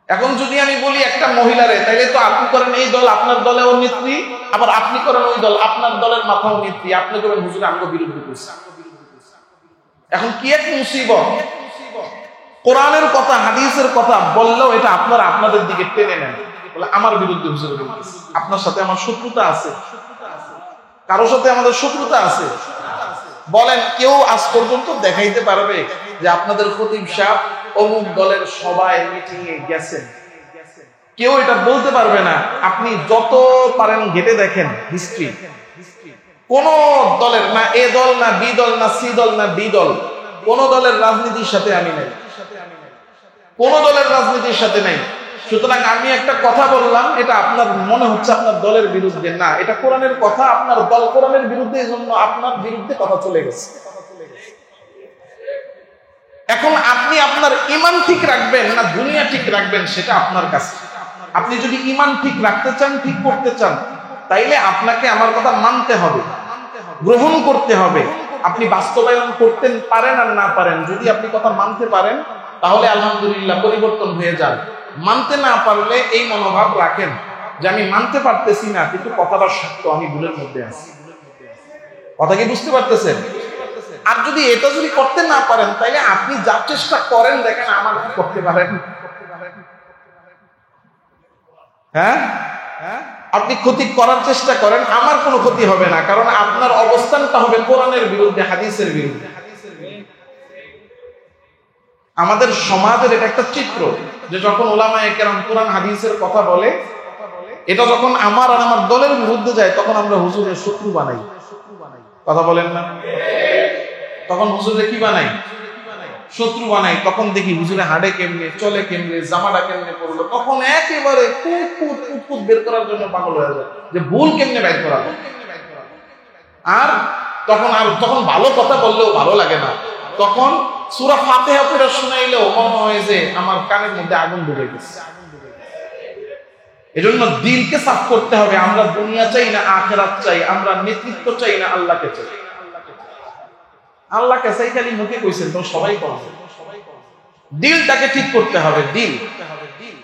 এখন যদি আমি বলি একটা মহিলারে, তাইলে তো আপনি করেন এই দল, আপনার দলে ও নেত্রী, আবার আপনি করেন ওই দল, আপনার দলের মাথাও নেত্রী, আপনি করেন হুজুর আমগো বিরুদ্ধে করছে। এখন কি এক মুসিবত, কোরআনের কথা হাদিসের কথা বললেও এটা আপনারা আপনাদের দিকে টেনে নেন, বলে আমার বিরুদ্ধে হুজুর বলতেছে। আপনার সাথে আমার শত্রুতা আছে? কারোর সাথে আমাদের শত্রুতা আছে? বলেন কেউ আজ পর্যন্ত দেখাইতে পারবে যে আপনাদের খতিব সাহেব অমুক দলের সবাই মিটিংয়ে গেছেন? কেউ এটা বলতে পারবে না। আপনি যত পারেন ঘেটে দেখেন হিস্ট্রি, কোন দলের না এ দল, না বি দল, না সি দল, না ডি দল, কোন দলের রাজনীতির সাথে আমি নাই, কোন দলের রাজনীতির সাথে নাই। সুতরাং আমি একটা কথা বললাম, এটা আপনার মনে হচ্ছে আপনার দলের বিরুদ্ধে, না, এটা কোরআনের কথা, আপনার দল কোরআনের বিরুদ্ধে, এই জন্য আপনার বিরুদ্ধে কথা চলে গেছে। এখন আপনি আপনার ঈমান ঠিক রাখবেন না দুনিয়া ঠিক রাখবেন, সেটা আপনার কাছে। আপনি যদি ঈমান ঠিক রাখতে চান, ঠিক করতে চান, তাইলে আপনাকে আমার কথা মানতে হবে, গ্রহণ করতে হবে। আপনি বাস্তবায়ন করতে পারেন আর না পারেন, যদি আপনি কথা মানতে পারেন তাহলে আলহামদুলিল্লাহ পরিবর্তন হয়ে যান। মানতে না পারলে এই মনোভাব রাখেন যে আমি মানতে পারতেছি না, কিন্তু কথাটা সত্য, আমি ভুলের মধ্যে আছি। কথা কি বুঝতে পারতেছেন? আর যদি এটা যদি করতে না পারেন, তাইলে আপনি যা চেষ্টা করেন, দেখেন আমার কি করতে পারেন। হ্যাঁ, আপনি ক্ষতি করার চেষ্টা করেন, আমার কোনো ক্ষতি হবে না, কারণ আপনার অবস্থানটা হবে কোরআনের বিরুদ্ধে, হাদিসের বিরুদ্ধে। আমাদের সমাজের এটা একটা চিত্র যে যখন উলামায়ে কেরাম কোরআন হাদিসের কথা বলে, এটা যখন আমার আর আমার দলের বিরুদ্ধে যায়, তখন আমরা হুজুরের শত্রু বানাই। কথা বলেন না? তখন হুজুরে কি বানাই? শত্রু বানাই। তখন দেখি হুজুরে হাঁটে কেমনে, চলে কেমনে, জামাটা কেমনে পড়লো, তখন একেবারে কুট বের করার জন্য পাগল হয়ে যায় যে ভুল কেমনে বের করা। আর তখন ভালো কথা বললেও ভালো লাগে না, তখন সূরা ফাতিহা পড়ে শোনাইলেও মনে হয় যে আমার কানের মধ্যে আগুন ঢুকে গেছে। এজন্য দিলকে সাফ করতে হবে। আমরা দুনিয়া চাই না আখিরাত চাই, আমরা নেতৃত্ব চাই না আল্লাহকে চাই। আল্লাহকে চাই খালি মুখে কইছেন তো সবাই করবে, দিলটাকে ঠিক করতে হবে। দিল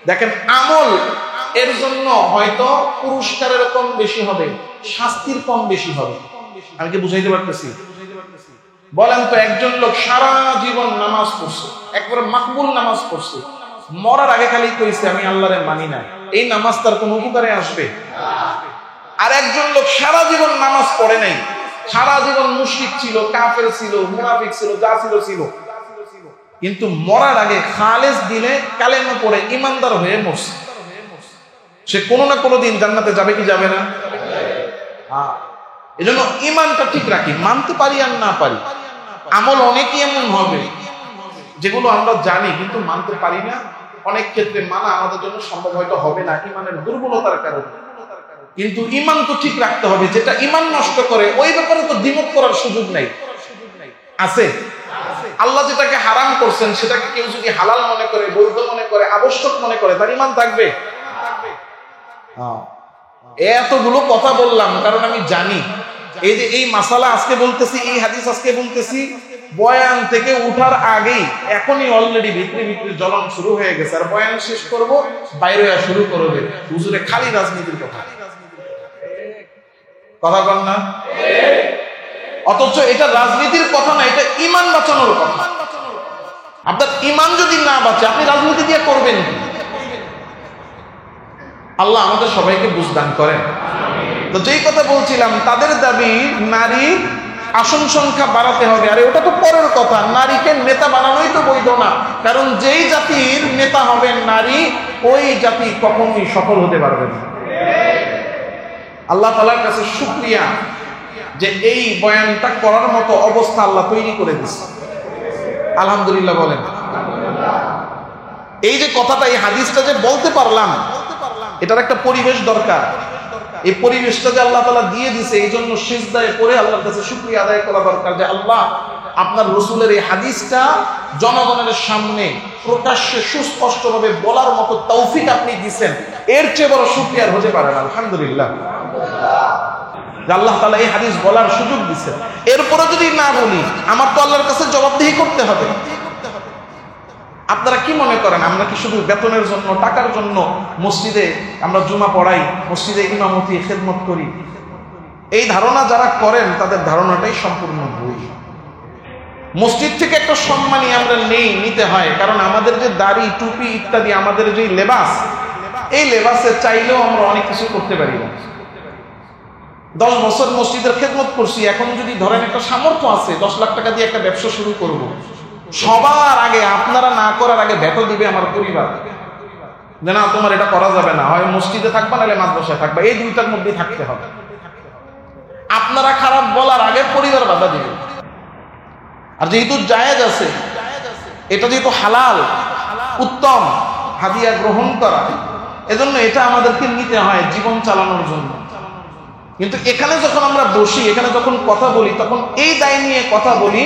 দেখেন, আমল এর জন্য হয়তো পুরস্কারের কম বেশি হবে, শাস্তির কম বেশি হবে। আমি কি বুঝাইতে পারতেছি? বলেন তো, একজন লোক সারা জীবন নামাজ পড়ছে, একবারে মাকবুল নামাজ পড়ছে, মরার আগে খালি কইছে আমি আল্লাহরে মানি না, এই নামাজ তার কোন উপকারে আসবে? আর একজন লোক সারা জীবন নামাজ পড়ে নাই, সারা জীবন মুশরিক ছিল, কাফের ছিল, মুনাফিক ছিল, যা ছিল, কিন্তু মরার আগে খালেস দিলে কালেমা পড়ে ইমানদার হয়ে মরছে, সে কোনো না কোনো দিন জান্নাতে যাবে কি যাবে না? এজন্য ইমানটা ঠিক রাখি, মানতে পারি আর না পারি। আমল অনেকই এমন হবে যেগুলো আমরা জানি কিন্তু মানতে পারি না, অনেক ক্ষেত্রে মানা আমাদের জন্য সম্ভব হয়তো হবে না ইমানের দুর্বলতার কারণে। কিন্তু ইমান তো ঠিক রাখতে হবে। যেটা ইমান নষ্ট করে ওই ব্যাপারে তো দ্বিমত করার সুযোগ নাই, আছে? আল্লাহ যেটাকে হারাম করছেন সেটাকে কেউ যদি হালাল মনে করে, বৈধ মনে করে, আবশ্যক মনে করে, তার ইমান থাকবে? এতগুলো কথা বললাম কারণ আমি জানি এই যে এই মাসালা আজকে বলতেছি, এই হাদিস আজকে বলতেছি, বয়ান থেকে উঠার আগেই এখনই অলরেডি ভিতরে ভিতরে জ্বলন শুরু হয়ে গেছে। আর বয়ান শেষ করব, বাইরে শুরু করবে হুজুরে খালি রাজনীতির কথা। কথা বল না? অথচ এটা রাজনীতির কথা না, এটা ঈমান বাঁচানোর কথা। আপনার ঈমান যদি না বাঁচে আপনি রাজনীতি দিয়ে করবেন কি? আল্লাহ আমাদের সবাইকে বুঝদান করেন। তো যেই কথা বলছিলাম, তাদের দাবি নারী আসন সংখ্যা বাড়াতে হবে। আরে ওটা তো পরের কথা, নারীকে নেতা বানানোই তো বৈধ না, কারণ যেই জাতির নেতা হবে নারী, ওই জাতি কখনোই সফল হতে পারবে না। আল্লাহ তাআলার কাছে শুকরিয়া যে এই বয়ানটা করার মতো অবস্থা আল্লাহ তৈরি করে দিচ্ছে। আলহামদুলিল্লাহ বলেন। এই যে কথাটা, এই হাদিসটা যে বলতে পারলাম, এটার একটা পরিবেশ দরকার। এই পরিবেশটা যে আল্লাহ তাআলা দিয়ে দিছে, এই জন্য সিজদায় পড়ে আল্লাহর কাছে শুকরিয়া আদায় করা দরকার যে আল্লাহ, আপনার রাসূলের এই হাদিসটা জনগণের সামনে প্রকাশ্যে সুস্পষ্টভাবে বলার মতো তৌফিক আপনি দিয়েছেন। এর চেয়ে বড় শুকরিয়া হতে পারে না। আলহামদুলিল্লাহ যে আল্লাহ তাআলা এই হাদিস বলার সুযোগ দিয়েছেন। এরপরে যদি না বলি, আমার তো আল্লাহর কাছে জবাবদিহি করতে হবে। আপনারা কি মনে করেন আমরা কি শুধু বেতনের জন্য, টাকার জন্য মসজিদে আমরা জুমা পড়াই, মসজিদে ইমামতি খেদমত করি? এই ধারণা যারা করেন তাদের ধারণাটাই সম্পূর্ণ ভুল। মসজিদ থেকে একটা সম্মানই আমরা নিতে হয়, কারণ আমাদের যে দাড়ি, টুপি ইত্যাদি আমাদের যে লেবাস, এই লেবাসে চাইলেও আমরা অনেক কিছু করতে পারি না। 10 বছর মসজিদের খেদমত করছি, এখন যদি ধরেন একটা সামর্থ্য আছে 10 লাখ টাকা দিয়ে একটা ব্যবসা শুরু করব, সবার আগে, আপনারা না করার আগে ভেটো দিবে আমার পরিবার যে না, তোমার এটা করা যাবে না, হয় মসজিদে থাকবা নাহলে মাদ্রাসায় থাকবা, এই দুইটার মধ্যেই থাকতে হবে। আপনারা খারাপ বলার আগে পরিবার বাধা দিবে। আর যেহেতু জায়েজ আছে, এটা যেহেতু হালাল, উত্তম হাদিয়া গ্রহণ করা, এজন্য এটা আমাদেরকে নিতে হয় জীবন চালানোর জন্য। কিন্তু এখানে যখন আমরা বসি, এখানে যখন কথা বলি, তখন এই দায় নিয়ে কথা বলি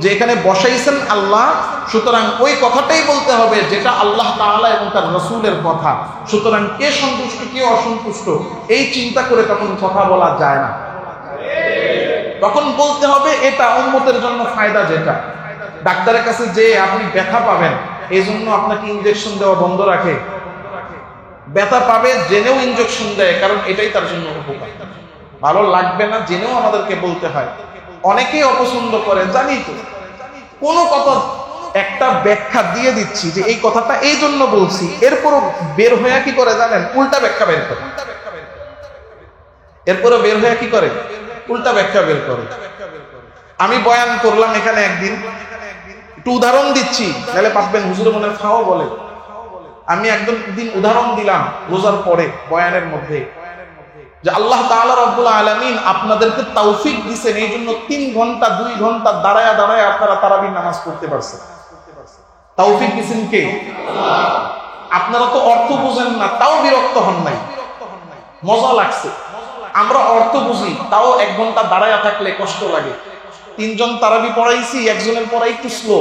যে এখানে বসাইছেন আল্লাহ, সুতরাং ওই কথাটাই বলতে হবে যেটা আল্লাহ তাআলা এবং তার রাসূলের কথা। সুতরাং কে সন্তুষ্ট কে অসন্তুষ্ট এই চিন্তা করে তখন কথা বলা যায় না। তখন বলতে হবে এটা উম্মতের জন্য ফায়দা। যেটা ডাক্তারের কাছে যে আপনি ব্যথা পাবেন, এই জন্য আপনাকে ইনজেকশন দেওয়া বন্ধ রাখে, ব্যথা পাবে জেনেও ইনজেকশন দেয়, কারণ এটাই তার জন্য উপকার। ভালো লাগবে না জেনেও আমাদেরকে বলতে হয়। অনেকেই অপছন্দ করে, জানি তো, কোনো কথা একটা ব্যাখ্যা দিয়ে দিচ্ছি যে এই কথাটা এই জন্য বলছি, এরপরও বের হয়ে কি করে জানেন? উল্টা ব্যাখ্যা বের করে। এরপরও বের হয়ে কি করে? উল্টা ব্যাখ্যা বের করে। আমি বয়ান করলাম এখানে একদিন, একটু উদাহরণ দিচ্ছি, তাহলে পাবেন হুজুর মনে খাওয়া বলে। আমি একদিন উদাহরণ দিলাম রোজার পরে বয়ানের মধ্যে যে আল্লাহ তাআলা রব্বুল আলামিন আপনাদেরকে তৌফিক দিয়েছেন, এই জন্য 3 ঘন্টা 2 ঘন্টা দাঁড়ায় দাঁড়ায় আপনারা তারাবির নামাজ পড়তে পারছেন। তৌফিক দিয়েছেন কে? আপনারা তো অর্থ বুঝেন না, তাও বিরক্ত হন নাই, মজা লাগছে। আমরা অর্থ বুঝি, তাও 1 ঘন্টা দাঁড়ায় থাকলে কষ্ট লাগে। 3 জন তারাবি পড়াইছি, একজনের পড়া একটু স্লো,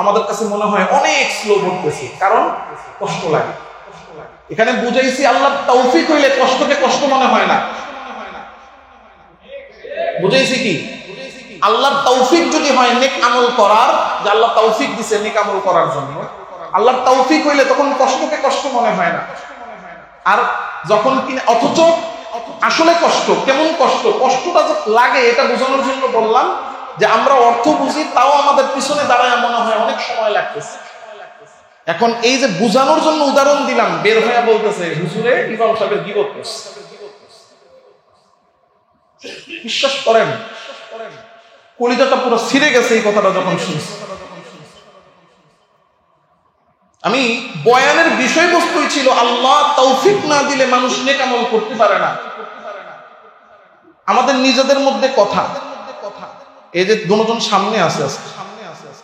আমাদের কাছে মনে হয় অনেক স্লো পড়তেছি, কারণ কষ্ট লাগে। এখানে বুঝাইছি আল্লাহ তৌফিক হইলে কষ্টকে কষ্ট মনে হয় না। বুঝাইছি কি? আল্লাহর তৌফিক যদি হয় নেক আমল করার, যে আল্লাহ তৌফিক দিছে নেক আমল করার জন্য, আল্লাহর তৌফিক হইলে তখন কষ্টকে কষ্ট মনে হয় না। আর যখন কিনা অথচ আসলে কষ্ট, কেমন কষ্ট, কষ্টটা যে লাগে এটা বোঝানোর জন্য বললাম যে আমরা অর্থ বুঝি, তাও আমাদের পিছনে দাঁড়ায় মনে হয় অনেক সময় লাগতেছে। এখন এই যে বুঝানোর জন্য উদাহরণ দিলাম, বের হয়ে বলতেছে হুজুরে ইমাম সাহেবের গীবত করছে। বিশ্বাস করেন কলিজাটা পুরো ছিঁড়ে গেছে এই কথাটা যখন শুনছি। আমি বয়ানের বিষয়বস্তুই ছিল আল্লাহ তৌফিক না দিলে মানুষ নেক আমল করতে পারে না। আমাদের নিজেদের মধ্যে কথা, এই যে দুজন সামনে আছে,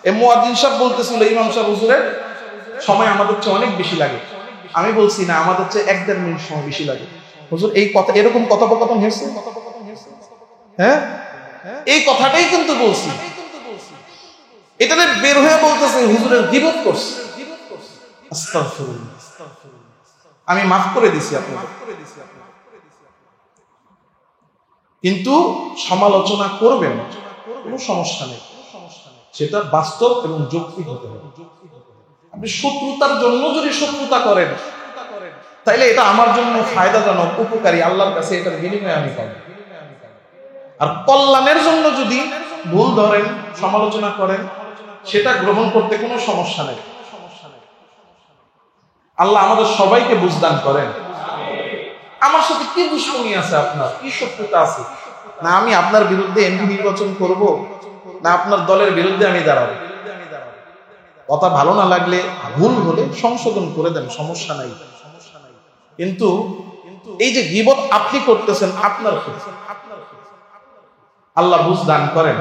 এই মুয়াজ্জিন সাহেব বলতেছিল ইমাম সাহেব হুজুরের সময় আমাদের চেয়ে অনেক বেশি লাগে। আমি বলছি না, আমাদের চেয়ে 1-1.5 মিনিট সময় বেশি লাগে। হুজুর এই কথা, এরকম কথোপকথন হয়েছে, হ্যাঁ এই কথাটাই কিন্তু বলছি। এটা বের হয়ে বলতেছে হুজুরের গীবত করছে। আস্তাগফিরুল্লাহ, আমি মাফ করে দিছি আপনাকে, কিন্তু সমালোচনা করবেন, কোনো সমস্যা নেই, সেটা বাস্তব এবং যৌক্তিক হতে হবে। আপনি শত্রুতার জন্য যদি শত্রুতা করেন, তাইলে এটা আমার জন্য ফায়দাজনক, উপকারী, আল্লাহর কাছে এটার বিনিময়ে আমি পাবো। আর কল্যাণের জন্য যদি ভুল ধরেন, সমালোচনা করেন, সেটা গ্রহণ করতে কোনো সমস্যা নেই। আল্লাহ আমাদের সবাইকে বুঝদান করেন। আমার সাথে কি দুশ্মনী আছে, আপনার কি শত্রুতা আছে, না আমি আপনার বিরুদ্ধে এমপি নির্বাচন করব, না আপনার দলের বিরুদ্ধে আমি দাঁড়াবো। কথা ভালো না লাগলে, ভুল হলে সংশোধন করে দেন, সমস্যা নাই। কিন্তু এই যে গীবত আপনি করতেছেন আপনার ক্ষতি, আল্লাহ বুঝ দান করেন।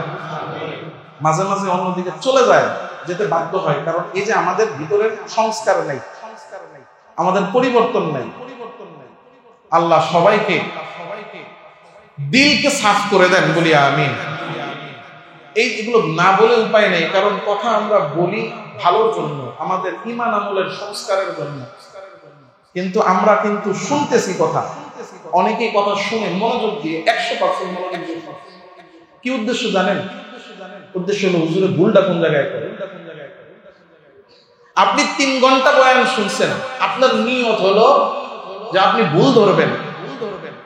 মাঝে মাঝে অন্যদিকে চলে যায়, যেতে বাধ্য হয়, কারণ এই যে আমাদের ভিতরের সংস্কার নেই, আমাদের পরিবর্তন নেই। আল্লাহ সবাইকে দিলকে সাফ করে দেন, বলি আমিন। এইগুলো না বলে উপায় নেই, কারণ কথা আমরা বলি ভালোর জন্য, আমাদের ঈমান আমলের সংস্কারের জন্য, কিন্তু আমরা কিন্তু শুনতেছি কথা, অনেকেই কথা শুনে মনোযোগ দিয়ে 100% মনোযোগ দিয়ে। কি উদ্দেশ্য জানেন? উদ্দেশ্য হলো হুজুরের ভুলটা কোন জায়গায় করে। আপনি 3 ঘন্টা বয়ান শুনছেন, আপনার নিয়ত হলো যে আপনি ভুল ধরবেন।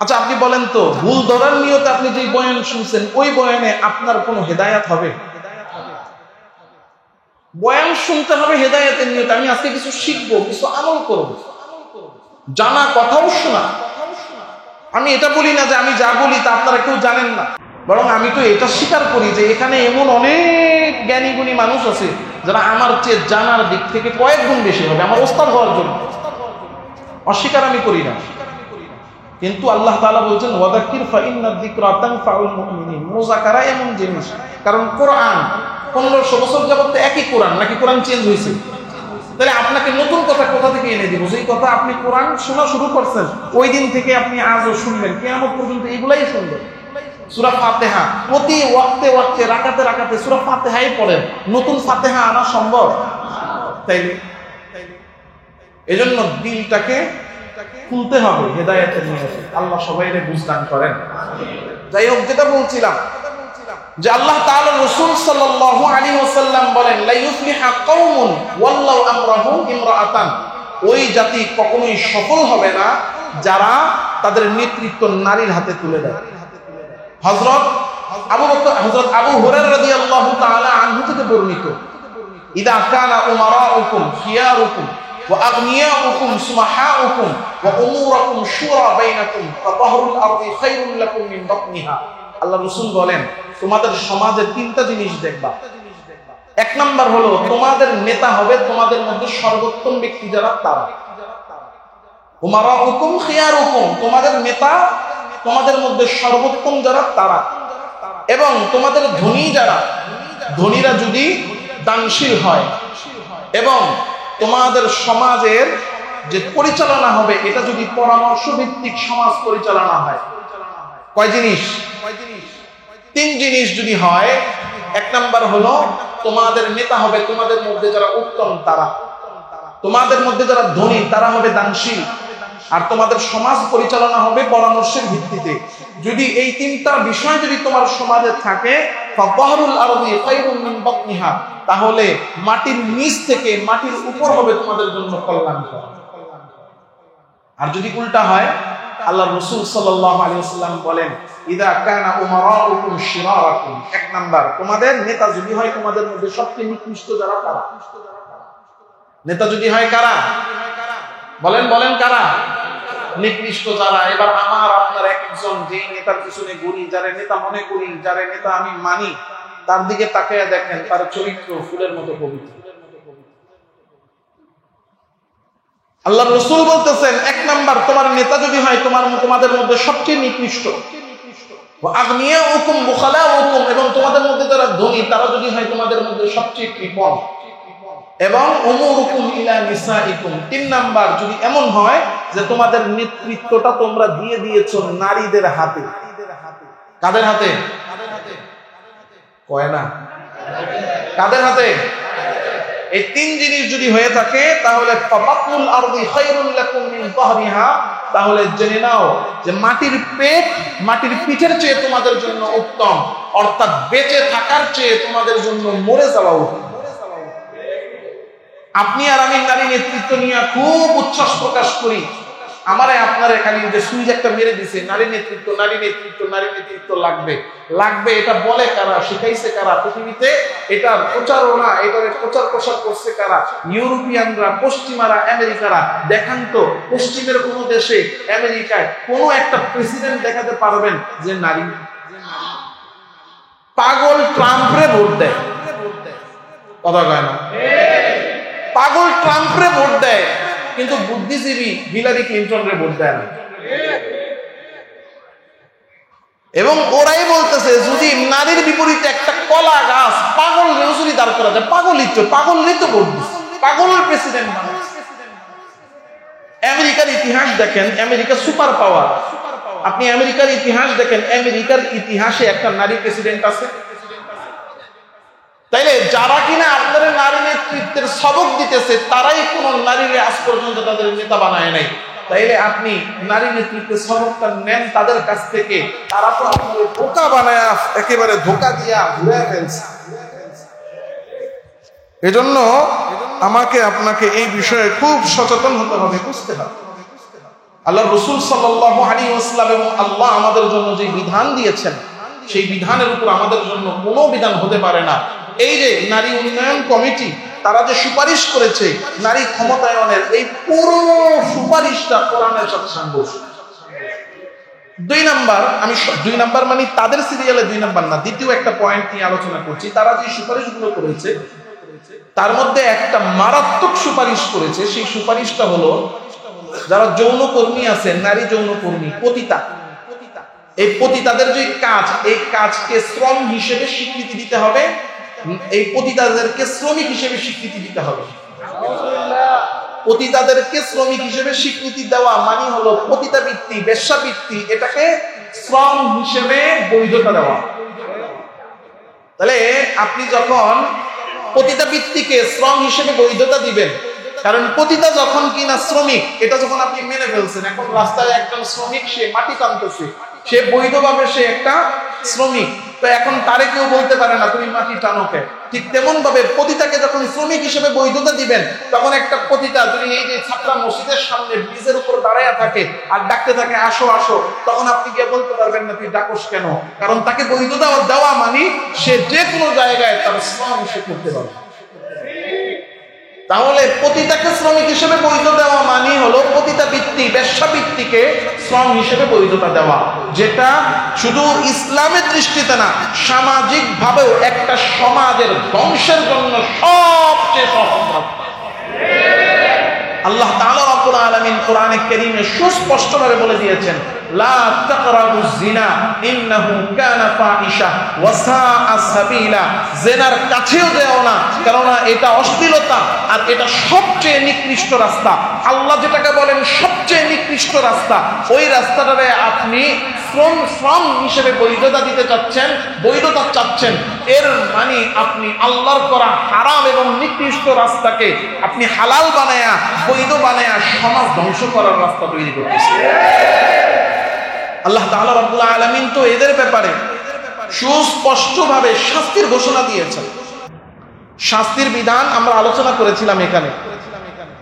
আচ্ছা আপনি বলেন তো, ভুল ধরার নিয়তে আপনি যে বয়ান শুনছেন, ওই বয়ানে আপনার কোনো হেদায়েত হবে? বয়ান শুনতে হবে হেদায়েতের নিয়তে, আমি আজকে কিছু শিখবো, কিছু আমল করব, জানা কথাও শোনা। আমি এটা বলি না যে আমি যা বলি তা আপনারা কেউ জানেন না, বরং আমি তো এটা স্বীকার করি যে এখানে এমন অনেক জ্ঞানী গুণী মানুষ আছে যারা আমার চেয়ে জানার দিক থেকে কয়েক গুণ বেশি হবে আমার ওস্তাদ হওয়ার জন্য। অস্বীকার আমি করি না, কিন্তু আল্লাহ তাআলা বলছেন ওয়াযাক্কির ফাইন্নায যিকরা তানফাউল মুমিনিন। মুযাকারা এমন জিনিস, কারণ কোরআন 1500 বছর যাবত একই কোরআন, নাকি কোরআন চেঞ্জ হয়েছে? তাহলে আপনাকে নতুন কথা কোথা থেকে এনে দিব? যেই কথা আপনি কোরআন শোনা শুরু করছেন ওই দিন থেকে আপনি আজও শুনবেন, কিয়ামত পর্যন্ত এগুলাই শুনবেন। সূরা ফাতিহা প্রতি ওয়াক্তে ওয়াক্তে, রাকাতে রাকাতে সূরা ফাতিহাই পড়েন, নতুন ফাতিহা আনা সম্ভব? তাইলে এজন্য দিলটাকে খুলতে হবে হেদায়েতের নিয়তে। আল্লাহ সবাইকে বুঝদান করেন। যাই হোক, যেটা বলছিলাম যে আল্লাহ তাআলা রাসূল সাল্লাল্লাহু আলাইহি ওয়াসাল্লাম বলেন লা ইউফলিহা কওমুন ওয়াল্লাউ আমরাহুম ইমরাআতান। ওই জাতি কখনোই সফল হবে না যারা তাদের নেতৃত্ব নারীর হাতে তুলে দেয়। হযরত আবু হুরায়রা রাদিয়াল্লাহু তাআলা আনহু থেকে বর্ণিত, ইদা কানা উমারাউকুম খিয়ারুকুম ওয়া আগনিয়াউকুম সুমাহাউকুম ওয়া উমুরাকুম শুরা বাইনাকুম ফাযাহরুল আরদি খায়রুল লাকুম মিন বাতনিহা। আল্লাহ রাসূল বলেন তোমাদের সমাজে 3টা জিনিস দেখবা। 1 নাম্বার হলো তোমাদের নেতা হবে তোমাদের মধ্যে সর্বোত্তম ব্যক্তি যারা তারা। উমারাউকুম খিয়ারুকুম, তোমাদের নেতা তোমাদের মধ্যে সর্বোত্তম যারা তারা। এবং তোমাদের ধনী যারা, ধনীরা যদি দানশীল হয়, এবং তোমাদের সমাজের যে পরিচালনা হবে এটা যদি পরামর্শ ভিত্তিক সমাজ পরিচালনা হয়। কয় জিনিস? 3 জিনিস যদি হয়। 1 নাম্বার হলো তোমাদের নেতা হবে তোমাদের মধ্যে যারা উত্তম তারা, তোমাদের মধ্যে যারা ধনী তারা হবে দানশীল, আর তোমাদের সমাজ পরিচালনা হবে পরামর্শের ভিত্তিতে। যদি এই 3টা বিষয় যদি তোমার সমাজে থাকে, ফাযাহরুল আরদি খায়রুম মিন বাতনিহা, তাহলে মাটির নিচ থেকে মাটির উপর হবে তোমাদের জন্য কল্যাণকর। আর যদি উল্টা হয়, আল্লাহ রাসূল সাল্লাল্লাহু আলাইহি ওয়াসাল্লাম বলেন ইদা কানা উমারাউকুম শিরারাকুম। 1 নাম্বার, তোমাদের নেতা যদি হয় তোমাদের মধ্যে সবচেয়ে নিকৃষ্ট যারা তারা। নেতা যদি হয় কারা? বলেন বলেন কারা? নিকৃষ্ট যারা। এবার আমার আপনার একজন যে নেতার পিছনে ঘুরি, যারে নেতা মনে করি, যারে নেতা আমি মানি, তার দিকে তাকিয়ে দেখেন তার চরিত্র ফুলের মতো পবিত্র। আল্লাহ রাসূল বলতেছেন 1 নাম্বার, তোমার নেতা যদি হয় তোমাদের মধ্যে সবচেয়ে নিকৃষ্ট। ওয়া আগনিয়াউকুম বুখালাউকুম, এবং তোমাদের মধ্যে যারা ধনী তারা যদি হয় তোমাদের মধ্যে সবচেয়ে কৃপণ। এবং উমুরুকুম ইলা নিসাইকুম, 3 নাম্বার যদি এমন হয় যে তোমাদের নেতৃত্বটা তোমরা দিয়ে দিয়েছো নারীদের হাতে। কাদের হাতে? কয় না, কাদের হাতে? এই 3 জিনিস যদি হয়ে থাকে তাহলে ফাবাতুল আরদি খায়রুল লাকুম মিন যাহরিহা, তাহলে জেনে নাও যে মাটির পেট মাটির পিঠের চেয়ে তোমাদের জন্য উত্তম, অর্থাৎ বেঁচে থাকার চেয়ে তোমাদের জন্য মরে যাওয়া উত্তম। আপনি আর আমি নারী নেতৃত্ব নিয়ে খুব উচ্ছ্বাস প্রকাশ করি, আমারে আপনারে খালি যে সুইচ একটা মেরে দিছে নারী নেতৃত্ব নারী নেতৃত্ব নারী নেতৃত্ব লাগবে লাগবে, এটা বলে কারা, শিখাইছে কারা পৃথিবীতে? এটার প্রচারণা, এটার প্রচার প্রসার করছে কারা? ইউরোপিয়ানরা, পশ্চিমারা, আমেরিকারা। দেখান তো পশ্চিমের কোন দেশে, আমেরিকায় কোন একটা প্রেসিডেন্ট দেখাতে পারবেন যে নারী? পাগল ট্রাম্পরে ভোট দেয়, কথা কয় না? পাগল ট্রাম্পরে ভোট দেয়, কিন্তু বুদ্ধিজীবী হিলারি ক্লিন্টনরে ভোট দেয় না। এবং ওরাই বলতেছে যদি নারীর বিপরীতে একটা কলা গাছ পাগল রেউসুরি দাঁড় করা যায়, পাগলই তো ভোট দিচ্ছে, পাগলের প্রেসিডেন্ট বানাচ্ছে। আমেরিকার ইতিহাস দেখেন, আমেরিকা সুপার পাওয়ার। আপনি আমেরিকার ইতিহাস দেখেন, আমেরিকার ইতিহাসে একটা নারী প্রেসিডেন্ট আছে। তাইলে যারা কিনা আপনাদের নারী নেতৃত্বের সবক দিতেছে তারাই কোন নারীর আজ পর্যন্ত তাদের নেতা বানায় নাই। তাইলে আপনি নারী নেতৃত্বের সবকটা নেন তাদের কাছ থেকে, তারা তো আপনার ধোকা বানায়, একেবারে ধোকা দিয়া ঘুরে ফেলছে। এজন্য আমাকে আপনাকে এই বিষয়ে খুব সচেতন হতে হবে, বুঝতে হবে। আল্লাহ রসুল সাল্লাল্লাহু আলাইহি ওয়াসাল্লাম এবং আল্লাহ আমাদের জন্য যে বিধান দিয়েছেন সেই বিধানের উপর আমাদের জন্য কোনো বিধান হতে পারে না। এই যে নারী উন্নয়ন কমিটি তারা যে সুপারিশ করেছে নারী ক্ষমতায়নের, এই পুরো সুপারিশটা কোরআনের সাথে সাংঘর্ষিক। 2 নাম্বার, আমি 2 নাম্বার মানে তাদের সিরিয়ালে 2 নাম্বার না, দ্বিতীয় একটা পয়েন্ট নিয়ে আলোচনা করছি। তারা যে সুপারিশগুলো করেছে তার মধ্যে একটা মারাত্মক সুপারিশ করেছে। সেই সুপারিশটা হলো যারা যৌনকর্মী আছে, নারী যৌনকর্মী, পতিতা, এই পতিতাদের যে কাজ, এই কাজকে শ্রম হিসেবে স্বীকৃতি দিতে হবে। এই পতিতাদেরকে শ্রমিক হিসেবে স্বীকৃতি দিতে হবে। পতিতাদেরকে শ্রমিক হিসেবে স্বীকৃতি দেওয়া মানে হলো পতিতাবৃত্তি, বেশ্যাবৃত্তি, এটাকে শ্রম হিসেবে বৈধতা দেওয়া। তাহলে আপনি যখন পতিতাবৃত্তিকে শ্রম হিসেবে বৈধতা দিবেন, কারণ পতিতা যখন কিনা শ্রমিক, এটা যখন আপনি মেনে ফেলছেন, এখন রাস্তায় একজন শ্রমিক সে মাটি টানতেছে, সে বৈধভাবে সে একটা শ্রমিক, তো এখন তারে কেউ বলতে পারে না তুমি মাটি টানোকে। ঠিক তেমন ভাবে পতিতাকে যখন শ্রমিক হিসেবে বৈধতা দিবেন, তখন একটা পতিতা যদি এই যে ছাত্রা মসজিদের সামনে ব্রিজের উপর দাঁড়ায় থাকে আর ডাকতে থাকে আসো আসো, তখন আপনি গিয়ে বলতে পারবেন না তুই ডাকোস কেন, কারণ তাকে বৈধতা দেওয়া মানে সে যে কোনো জায়গায় তার শ্রম সে করতে পারবে। তাহলে পতিতাকে শ্রমিক হিসেবে বৈধ দেওয়া মানে হলো পতিতাবৃত্তি, বেশ্যাবৃত্তিকে শ্রম হিসেবে বৈধতা দেওয়া, যেটা শুধু ইসলামের দৃষ্টিতে না, সামাজিক ভাবেও একটা সমাজের ধ্বংসের জন্য সবচেয়ে সহজ রাস্তা। আল্লাহ তাআলা রাব্বুল আলামিন কোরআনে কারীমে সুস্পষ্টভাবে বলে দিয়েছেন, লা তাকরাবুজ জিনা ইন্নাহু কানা ফাহিশা ওয়া সাআ সাবিলা, জিনার কাছেও যেও না, কারণ এটা অশ্লীলতা আর এটা সবচেয়ে নিকৃষ্ট রাস্তা। আল্লাহ যেটাকে বলেন সবচেয়ে নিকৃষ্ট রাস্তা, ওই রাস্তাটারে আপনি শ্রম হিসেবে বৈধতা দিতে চাচ্ছেন, বৈধতা চাচ্ছেন, এর মানে আপনি আল্লাহর করা হারাম এবং নিকৃষ্ট রাস্তাকে আপনি হালাল বানায়া, বৈধ বানায়া সমাজ ধ্বংস করার রাস্তা তৈরি করতেছেন। আল্লাহ তাআলা রাব্বুল আলামিন তো এদের ব্যাপারে সুস্পষ্টভাবে শাস্তির ঘোষণা দিয়েছেন। শাস্তির বিধান আমরা আলোচনা করেছিলাম এখানে,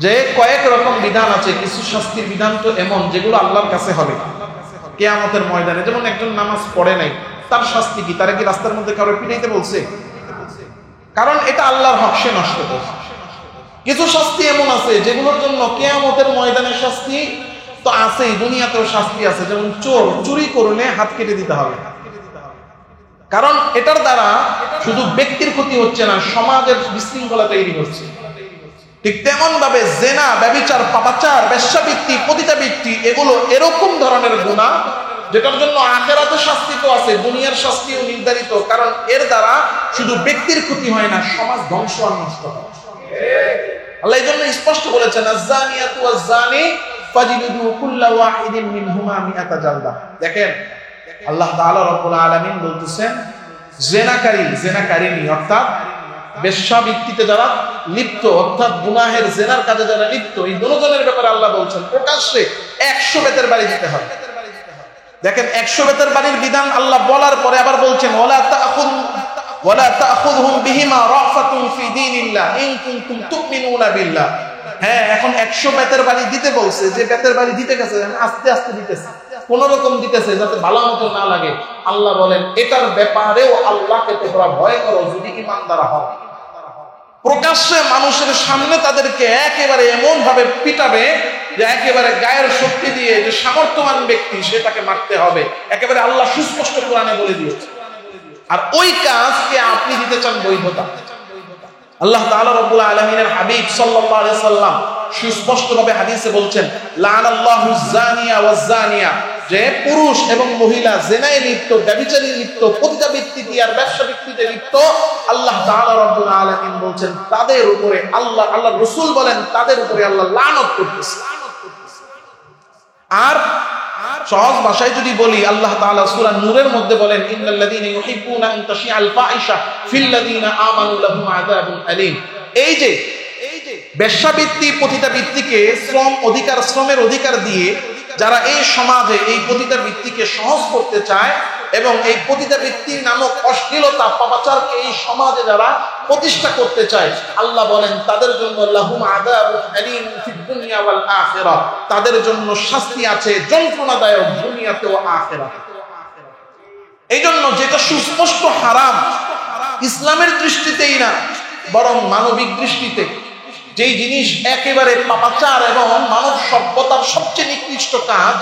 যে কয়েক রকম বিধান আছে। কিছু শাস্তির বিধান তো এমন যেগুলো আল্লাহর কাছে হবে কিয়ামতের ময়দানে। যেমন একজন নামাজ পড়ে নাই, তার শাস্তি কি? তারা কি রাস্তার মধ্যে কারো পিটাইতে বলছে? কারণ এটা আল্লাহর হক, সে নষ্ট করছে। কিছু শাস্তি এমন আছে যেগুলোর জন্য কিয়ামতের ময়দানের শাস্তি তো আছেই, দুনিয়াতেও শাস্তি আছে। যেমন চোর চুরি করলে হাত কেটে দিতে হবে, কারণ এটার দ্বারা শুধু ব্যক্তির ক্ষতি হচ্ছে না, সমাজের বিশৃঙ্খলা তৈরি হচ্ছে। ঠিক তেমন ভাবে জেনা, ব্যভিচার, পাপাচার, বেশ্যাবৃত্তি, পতিতাবৃত্তি, এগুলো এরকম ধরনের গুনাহ যেটার জন্য আখিরাতে শাস্তি তো আছে, দুনিয়ার শাস্তিও নির্ধারিত, কারণ এর দ্বারা শুধু ব্যক্তির ক্ষতি হয় না, সমাজ ধ্বংস আর নষ্ট হয়। আল্লাহ এই জন্য স্পষ্ট বলেছেন, আয-যানিয়াতু ওয়াজ-যানি ফাজলিদু কুল্লা ওয়াহিদিন মিনহুমা মিআতা জালদা। দেখেন আল্লাহ তাআলা রাব্বুল আলামিন বলতেছেন, জেনাকারী, জেনাকারিনী অর্থাৎ বেশ্যাবৃত্তিতে যারা লিপ্ত, অর্থাৎ গুনাহের জেনার কাজে যারা লিপ্ত, এই দুজনের ব্যাপারে আল্লাহ বলছেন প্রকাশ্যে 100 বেতের বাড়ি দিতে হবে। দেখেন 100 বেতের বাড়ির বিধান আল্লাহ বলার পরে আবার বলছেন, ওয়ালা তাখুযহুম বিহিমা রাফাতুন ফি দীনিল্লাহ ইন কুনতুম তুমিনুনা বিল্লাহ। হ্যাঁ, এখন 100 বেতের বাড়ি দিতে বলছে, যে বেতের বাড়ি দিতে গেছে আস্তে আস্তে দিতেছে, কোন রকম দিতেছে যাতে ভালো মতো না লাগে। আল্লাহ বলেন এটার ব্যাপারেও আল্লাহকে তোমরা ভয় করো যদি ঈমানদার হও। প্রকাশ্যে মানুষের সামনে তাদেরকে একেবারে এমন ভাবে পিটাবে যে একেবারে গায়ের শক্তি দিয়ে যে সামর্থ্যবান ব্যক্তি সেটাকে মারতে হবে, একেবারে আল্লাহ সুস্পষ্ট কোরআনে বলে দিয়েছে। আর ওই কাজকে আপনি দিতে চান বৈধতা। আল্লাহ তাআলা রব্বুল আলামিনের হাবিব সাল্লাল্লাহু আলাইহি সাল্লাম সুস্পষ্টভাবে হাদিসে বলছেন, লানাল্লাহু যানিয়া ওয়াজ জানিয়া, যে পুরুষ এবং মহিলা জিনায় লিপ্ত, ব্যভিচারী লিপ্ত, পতিতাবৃত্তি আর ব্যবসা বৃত্তিতে লিপ্ত, আল্লাহ তাআলা রব্বুল আলামিন বলছেন তাদের উপরে আল্লাহর রাসূল বলেন তাদের উপরে আল্লাহ লানত করতেছে। আর সহজ ভাষায় যদি বলি, আল্লাহ তাআলা সূরা নূরের মধ্যে বলেন, ইন্নাল্লাযীনা ইউহিব্বুনা আন তাশিআল ফাহিশা ফিল্লাযীনা আমানু লাহুম আযাবুন আলীম। এই যে বেশ্যাবৃত্তি, পতিতাবৃত্তিকে শ্রমের অধিকার দিয়ে যারা এই সমাজে এই পতিতাবৃত্তিকে সহজ করতে চায় এবং এই পতিতাবৃত্তি নামক অশ্লীলতা, পাপাচারকে এই সমাজে যারা প্রতিষ্ঠা করতে চায়, আল্লাহ বলেন তাদের জন্য লাহুম আযাবুন আলীম ফিদ দুনিয়া ওয়াল আখিরাহ, তাদের জন্য শাস্তি আছে যন্ত্রণাদায়ক দুনিয়াতে ও আখিরাতে। এই জন্য যেটা সুস্পষ্ট হারাম, ইসলামের দৃষ্টিতেই না বরং মানবিক দৃষ্টিতে, যেই জিনিস একেবারে পাপাচার এবং মানব সভ্যতার সবচেয়ে নিকৃষ্ট কাজ,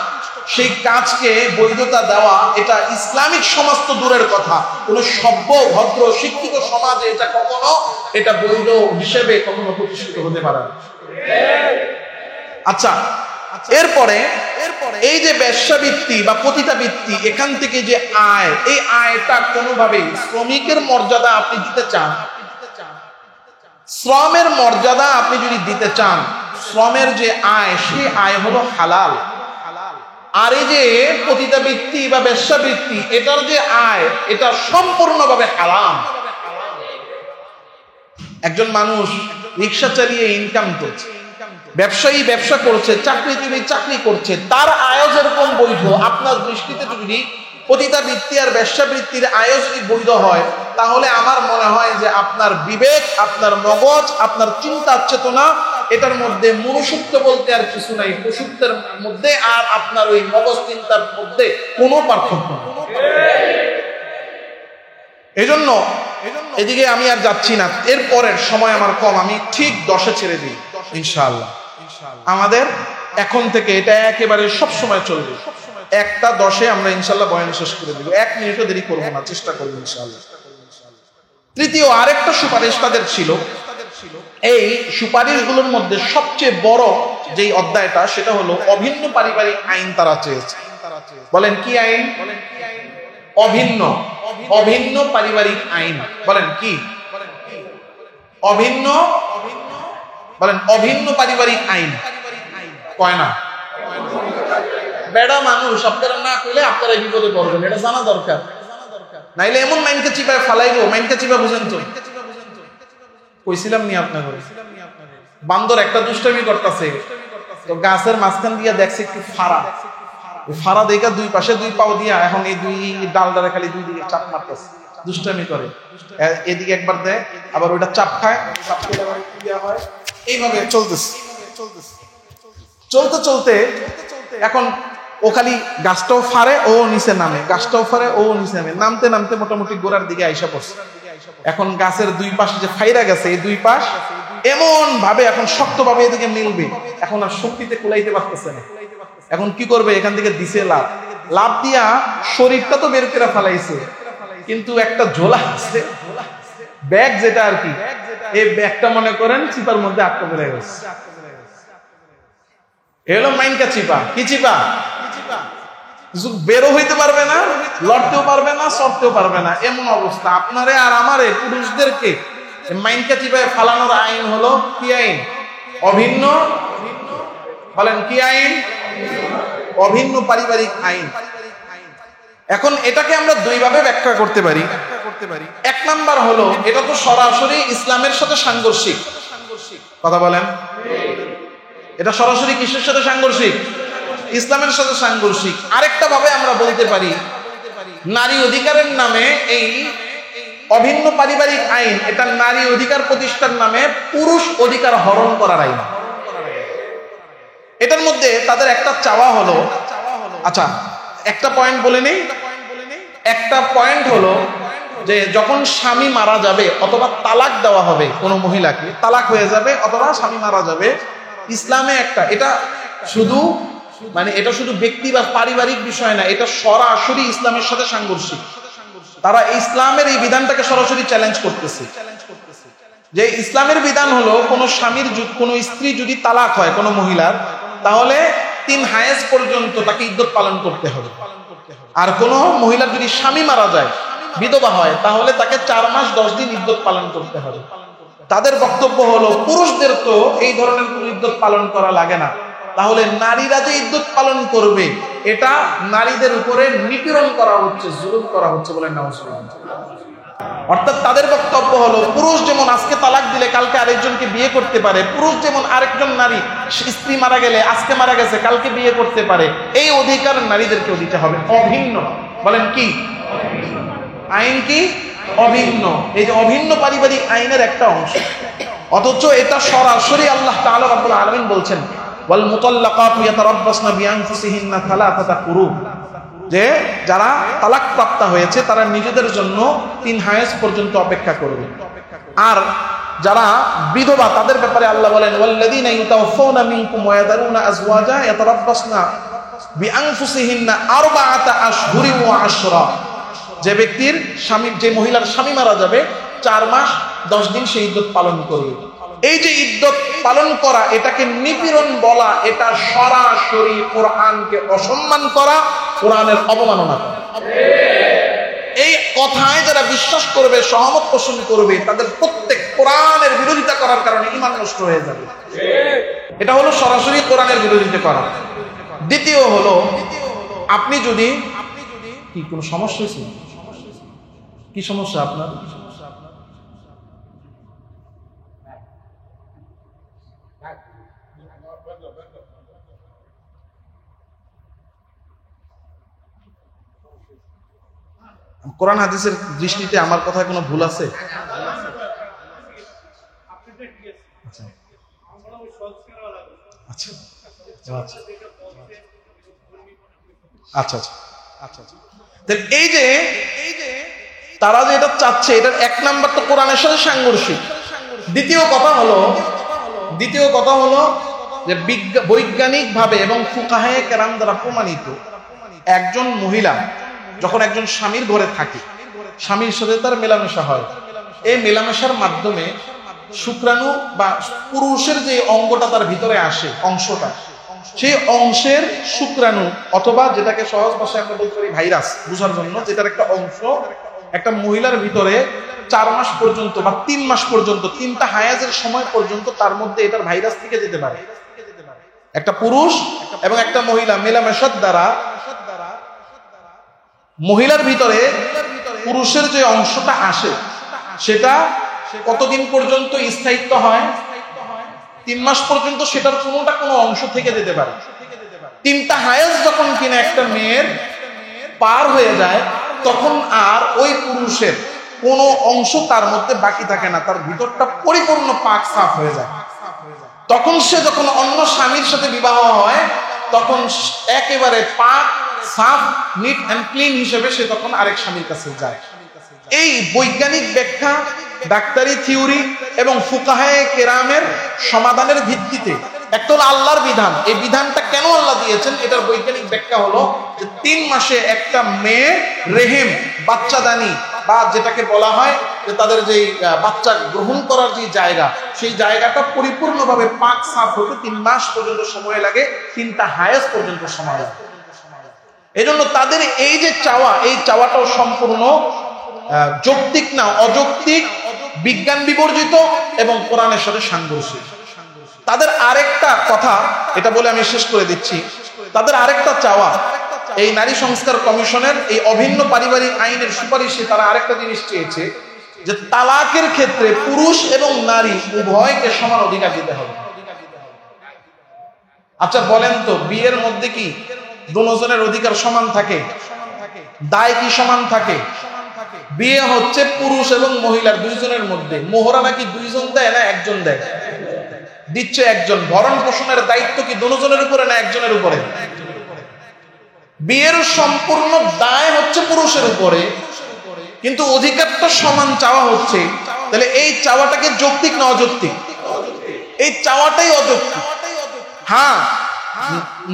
সেই কাজকে বৈধতা দেওয়া, এটা ইসলামিক সমাজ তো দূরের কথা, কোন সভ্য ভদ্র শিক্ষিত সমাজে এটা বৈধ হিসেবে কখনো প্রতিষ্ঠিত হতে পারে না। আচ্ছা, এরপরে এই যে বেশ্যাবৃত্তি বা পতিতাবৃত্তি, এখান থেকে যে আয়, এই আয়টা কোনোভাবে শ্রমিকের মর্যাদা আপনি দিতে চান, শ্রমের মর্যাদা আপনি যদি দিতে চান, শ্রমের যে আয়, সেই আয় হলো হালাল। আর এই যে পতিতাবৃত্তি বা বেশ্যাবৃত্তি, এটার যে আয়, এটা সম্পূর্ণভাবে হারাম। একজন মানুষ রিক্সা চালিয়ে ইনকাম করছে, ব্যবসায়ী ব্যবসা করছে, চাকরিজীবী চাকরি করছে, তার আয় যেরকম বৈধ, আপনার দৃষ্টিতে যদি পতিতাবৃত্তি আর বেশ্যাবৃত্তির আয় যদি বৈধ হয়, তাহলে আমার মনে হয় যে আপনার বিবেক, আপনার মগজ, আপনার চিন্তা চেতনা, এটার মধ্যে মনুষ্যত্ব বলতে আর কিছু নাই, পশুত্বের মধ্যে আর আপনার ওই মগজ চিন্তার মধ্যে কোনো পার্থক্য নেই। এজন্য এদিকে আমি আর যাচ্ছি না, এরপরের সময় আমার কম, আমি ঠিক 10-এ ছেড়ে দিই ইনশাআল্লাহ। আমাদের এখন থেকে এটা একেবারে সব সময় চলবে, 1:10 আমরা ইনশাআল্লাহ বয়ান শেষ করে দিব, 1 মিনিটও দেরি করবো না, চেষ্টা করবো ইনশাআল্লাহ। তৃতীয় আরেকটা সুপারিশ তাদের ছিল, এই সুপারিশগুলোর মধ্যে সবচেয়ে বড় যেই অধ্যায়টা, সেটা হলো অভিন্ন পারিবারিক আইন তারা চেয়েছে। বলেন কি আইন? অভিন্ন পারিবারিক আইন। বলেন কি? অভিন্ন পারিবারিক আইন কয় না? বেড়া মানুষ আপনারা না কইলে আপনারা বিপদে পড়বেন, এটা জানা দরকার। নাইলে এমন মাইনকে চিপায় ফালাইবো, মাইনকে চিপা বুঝেন তো, কইছিলাম নি আপনার বান্দর একটা দুষ্টামি করতেছে, তো গাছের মাঝখান দিয়া দেখছে একটু ফাড়া দেখা দুই পাশে 2 পাও দিয়া, এখন এই 2 ডালদারে খালি 2 দিকে চাপ মারতেছে, দুষ্টামি করে, এদিকে একবার দেয় আবার ওইটা চাপ খায়, এইভাবে চলতে এখন ও খালি গাছটাও ফাড়ে, ও নিচে নামে, গাছটাও ফাড়ে, ও নিচে নামে, নামতে মোটামুটি গোড়ার দিকে আইসা পড়ছে। এখন গাছের 2 পাশে যে ফাইরা গেছে, এই 2 পাশ এমন ভাবে এখন শক্তভাবে এদিকে মিলবে, এখন আর শক্তিতে কুলাইতে পারতেছে না। এখন কি করবে? এখান থেকে দিছে লাভ দিয়া শরীরটা তো বের করে ফেলাইছে, কিন্তু একটা ঝোলা আছে, ব্যাগ যেটা আর কি, এই ব্যাগটা মনে করেন চিপার মধ্যে আটকে পড়ে গেছে। এলো মাইনকা চিপা, কি চিপা? বেরো হইতে পারবে না, লড়তেও পারবে না, সরতেও পারবে না, এমন অবস্থা। আপনারে আর আমারে পুরুষদেরকে মাইনকা চিপায় ফালানোর আইন হলো কি আইন? অভিন্ন। বলেন কি আইন? অভিন্ন পারিবারিক আইন। এখন এটাকে আমরা 2 ভাবে ব্যাখ্যা করতে পারি। 1 নাম্বার হলো, এটা তো সরাসরি ইসলামের সাথে সাংঘর্ষিক। কথা বলেন, এটা সরাসরি কিসের সাথে সাংঘর্ষিক? ইসলামের সাথে সাংঘর্ষিক। আরেকটা ভাবে আমরা বলতে পারি, নারী অধিকারের নামে এই অভিন্ন পারিবারিক আইন, এটা নারী অধিকার প্রতিষ্ঠার নামে পুরুষ অধিকার হরণ করার আইন। এটার মধ্যে তাদের একটা চাওয়া হলো, আচ্ছা একটা পয়েন্ট বলে নেই, একটা পয়েন্ট হলো যে যখন স্বামী মারা যাবে অথবা তালাক দেওয়া হবে, কোনো মহিলাকে তালাক হয়ে যাবে অথবা স্বামী মারা যাবে, ইসলামে একটা, এটা শুধু মানে এটা শুধু ব্যক্তি বা পারিবারিক বিষয় না, এটা সরাসরি ইসলামের সাথে সাংঘর্ষিক। তারা ইসলামের এই বিধানটাকে সরাসরি চ্যালেঞ্জ করতেছে যে ইসলামের বিধান হলো কোনো স্বামীর কোনো স্ত্রী যদি তালাক হয় কোনো মহিলার, তাহলে 3 হায়েজ পর্যন্ত তাকে ইদ্যত পালন করতে হবে। আর কোনো মহিলার যদি স্বামী মারা যায়, বিধবা হয়, তাহলে তাকে 4 মাস 10 দিন ইদ্যত পালন করতে হবে। তাদের বক্তব্য হলো পুরুষদের তো এই ধরনের কোনো ইদ্যত পালন করা লাগে না, তাহলে নারীরা যে ইদ্যত পালন করবে এটা নারীদের উপরে নিপীড়ন করা হচ্ছে, জুলুম করা হচ্ছে বলেন নাউজুবিল্লাহ। অর্থাৎ তাদের বক্তব্য হলো পুরুষ যেমন আজকে তালাক দিলে কালকে আরেকজনকে বিয়ে করতে পারে, পুরুষ যেমন আরেকজন নারী স্ত্রী মারা গেলে আজকে মারা গেছে কালকে বিয়ে করতে পারে, এই অধিকার নারীদেরকেও দিতে হবে অভিন্ন। বলেন কি আইন? কি অভিন্ন? এই যে অভিন্ন পারিবারিক আইনের একটা অংশ, অথচ এটা সরাসরি আল্লাহ তাআলা রাব্বুল আলামিন বলছেন ওয়াল মুতাল্লাকাতু ইয়াতারাব্বাসনা বিআনফুসিহিন্না সালাসাতা কুরু, যে যারা তালাক প্রাপ্ত হয়েছে তারা নিজেদের জন্য 3 হায়েজ পর্যন্ত অপেক্ষা করবে। আর যারা বিধবা তাদের ব্যাপারে আল্লাহ বলেন ওয়াল্লাযীনা ইউতাওয়াফাউনা মিনকুম ওয়া ইয়াযারুনা আজওয়াজা ইয়াতারাব্বাসনা বিআনফুসিহিন্না আরবাআতা আশহুরিন ওয়া আশরা, যে ব্যক্তির স্বামী, যে মহিলার স্বামী মারা যাবে 4 মাস 10 দিন সে ইদ্যত পালন করবে। এই যে ইদ্যত পালন করা, এটাকে নিপীড়ন বলা, এটা সরাসরি কোরআনকে অসম্মান করা, কোরআনের অবমাননা করা। এই কথায় যারা বিশ্বাস করবে, সহমত পোষণ করবে, তাদের প্রত্যেক কোরআনের বিরোধিতা করার কারণে ঈমান নষ্ট হয়ে যাবে। এটা হলো সরাসরি কোরআনের বিরোধিতা করা। দ্বিতীয় হলো, আপনি যদি কি কোনো সমস্যা হয়েছে? কি সমস্যা আপনার? কোরআন হাদিসের দৃষ্টিতে আমার কথায় কোনো ভুল আছে? আচ্ছা আচ্ছা আচ্ছা। এই যে তারা যে এটা চাচ্ছে, এটার 1 নাম্বার তো কোরআনের সাথে সাংঘর্ষিক। দ্বিতীয় কথা হলো যে বৈজ্ঞানিক ভাবে এবং ফুকাহে কেরাম দ্বারা প্রমাণিত, একজন মহিলা যখন একজন স্বামীর ঘরে থাকে, স্বামীর সাথে তার মেলামেশা হয়, এই মেলামেশার মাধ্যমে শুক্রাণু বা পুরুষের যে অঙ্গটা তার ভিতরে আসে, অংশটা, সেই অংশের শুক্রাণু অথবা যেটাকে সহজ ভাষায় আমরা বলতে পারি ভাইরাস বুঝার জন্য, যেটার একটা অংশ একটা মহিলার ভিতরে 4 মাস পর্যন্ত বা 3 মাস পর্যন্ত, 3টা হায়াজের সময় পর্যন্ত তার মধ্যে এটার ভাইরাস থেকে যেতে পারে। একটা পুরুষ এবং একটা মহিলা মেলামেশার দ্বারা মহিলার ভিতরে পুরুষের যে অংশটা আসে সেটা কতদিন পর্যন্ত স্থায়িত্ব হয়? 3 মাস পর্যন্ত সেটার কোনো অংশ থেকে যেতে পারে। 3টা হায়েজ যখন কিনা একটা মেয়ের পার হয়ে যায়, তখন আর ওই পুরুষের কোনো অংশ তার মধ্যে বাকি থাকে না, তার ভিতরটা পরিপূর্ণ পাক সাফ হয়ে যায়। তখন সে যখন অন্য স্বামীর সাথে বিবাহ হয়, তখন একেবারে পাক সাফ, নিট অ্যান্ড ক্লিন হিসেবে সে তখন আরেক স্বামীর কাছে যায়। এই বৈজ্ঞানিক ব্যাখ্যা, ডাক্তারি থিওরি এবং ফুকাহে কেরামের সমাধানের ভিত্তিতে একটা হলো আল্লাহর বিধান। এই বিধানটা কেন আল্লাহ দিয়েছেন, এটার বৈজ্ঞানিক ব্যাখ্যা হলো যে 3 মাসে একটা মেয়ে রেহেম, বাচ্চাদানি বা যেটাকে বলা হয় যে তাদের যেই বাচ্চা গ্রহণ করার যে জায়গা, সেই জায়গাটা পরিপূর্ণভাবে পাক সাফ হতে 3 মাস পর্যন্ত সময় লাগে, 3টা হায়েজ পর্যন্ত সময় লাগে। এই জন্য তাদের এই যে চাওয়া, এই চাওয়াটাও সম্পূর্ণ যৌক্তিক না, অযৌক্তিক, বিজ্ঞান বিবর্জিত এবং কোরআনের সাথে সাংঘর্ষিক। তাদের আরেকটা কথা, এটা বলে আমি শেষ করে দিচ্ছি, তাদের আরেকটা চাওয়া, এই নারী সংস্কার কমিশনের এই অভিন্ন পারিবারিক আইনের সুপারিশে তারা আরেকটা জিনিস চেয়েছে, যে তালাকের ক্ষেত্রে পুরুষ এবং নারী উভয়কে সমান অধিকার দিতে হবে। আচ্ছা বলেন তো, বিয়ের মধ্যে কি দুজনের অধিকার সমান থাকে? দায় কি সমান থাকে? বিয়ে হচ্ছে পুরুষ এবং মহিলার 2 জনের মধ্যে। মোহরা নাকি 2 জন দেয় না 1 জন দেয়? দিচ্ছে 1 জন। ভরণ পোষণের দায়িত্ব কি 2 জনের উপরে না 1 জনের উপরে? বিয়ের সম্পূর্ণ দায় হচ্ছে পুরুষের উপরে, কিন্তু অধিকারটা সমান চাওয়া হচ্ছে। তাহলে এই চাওয়াটাকে যৌক্তিক না অযৌক্তিক? এই চাওয়াটাই অযৌক্তিক। হ্যাঁ,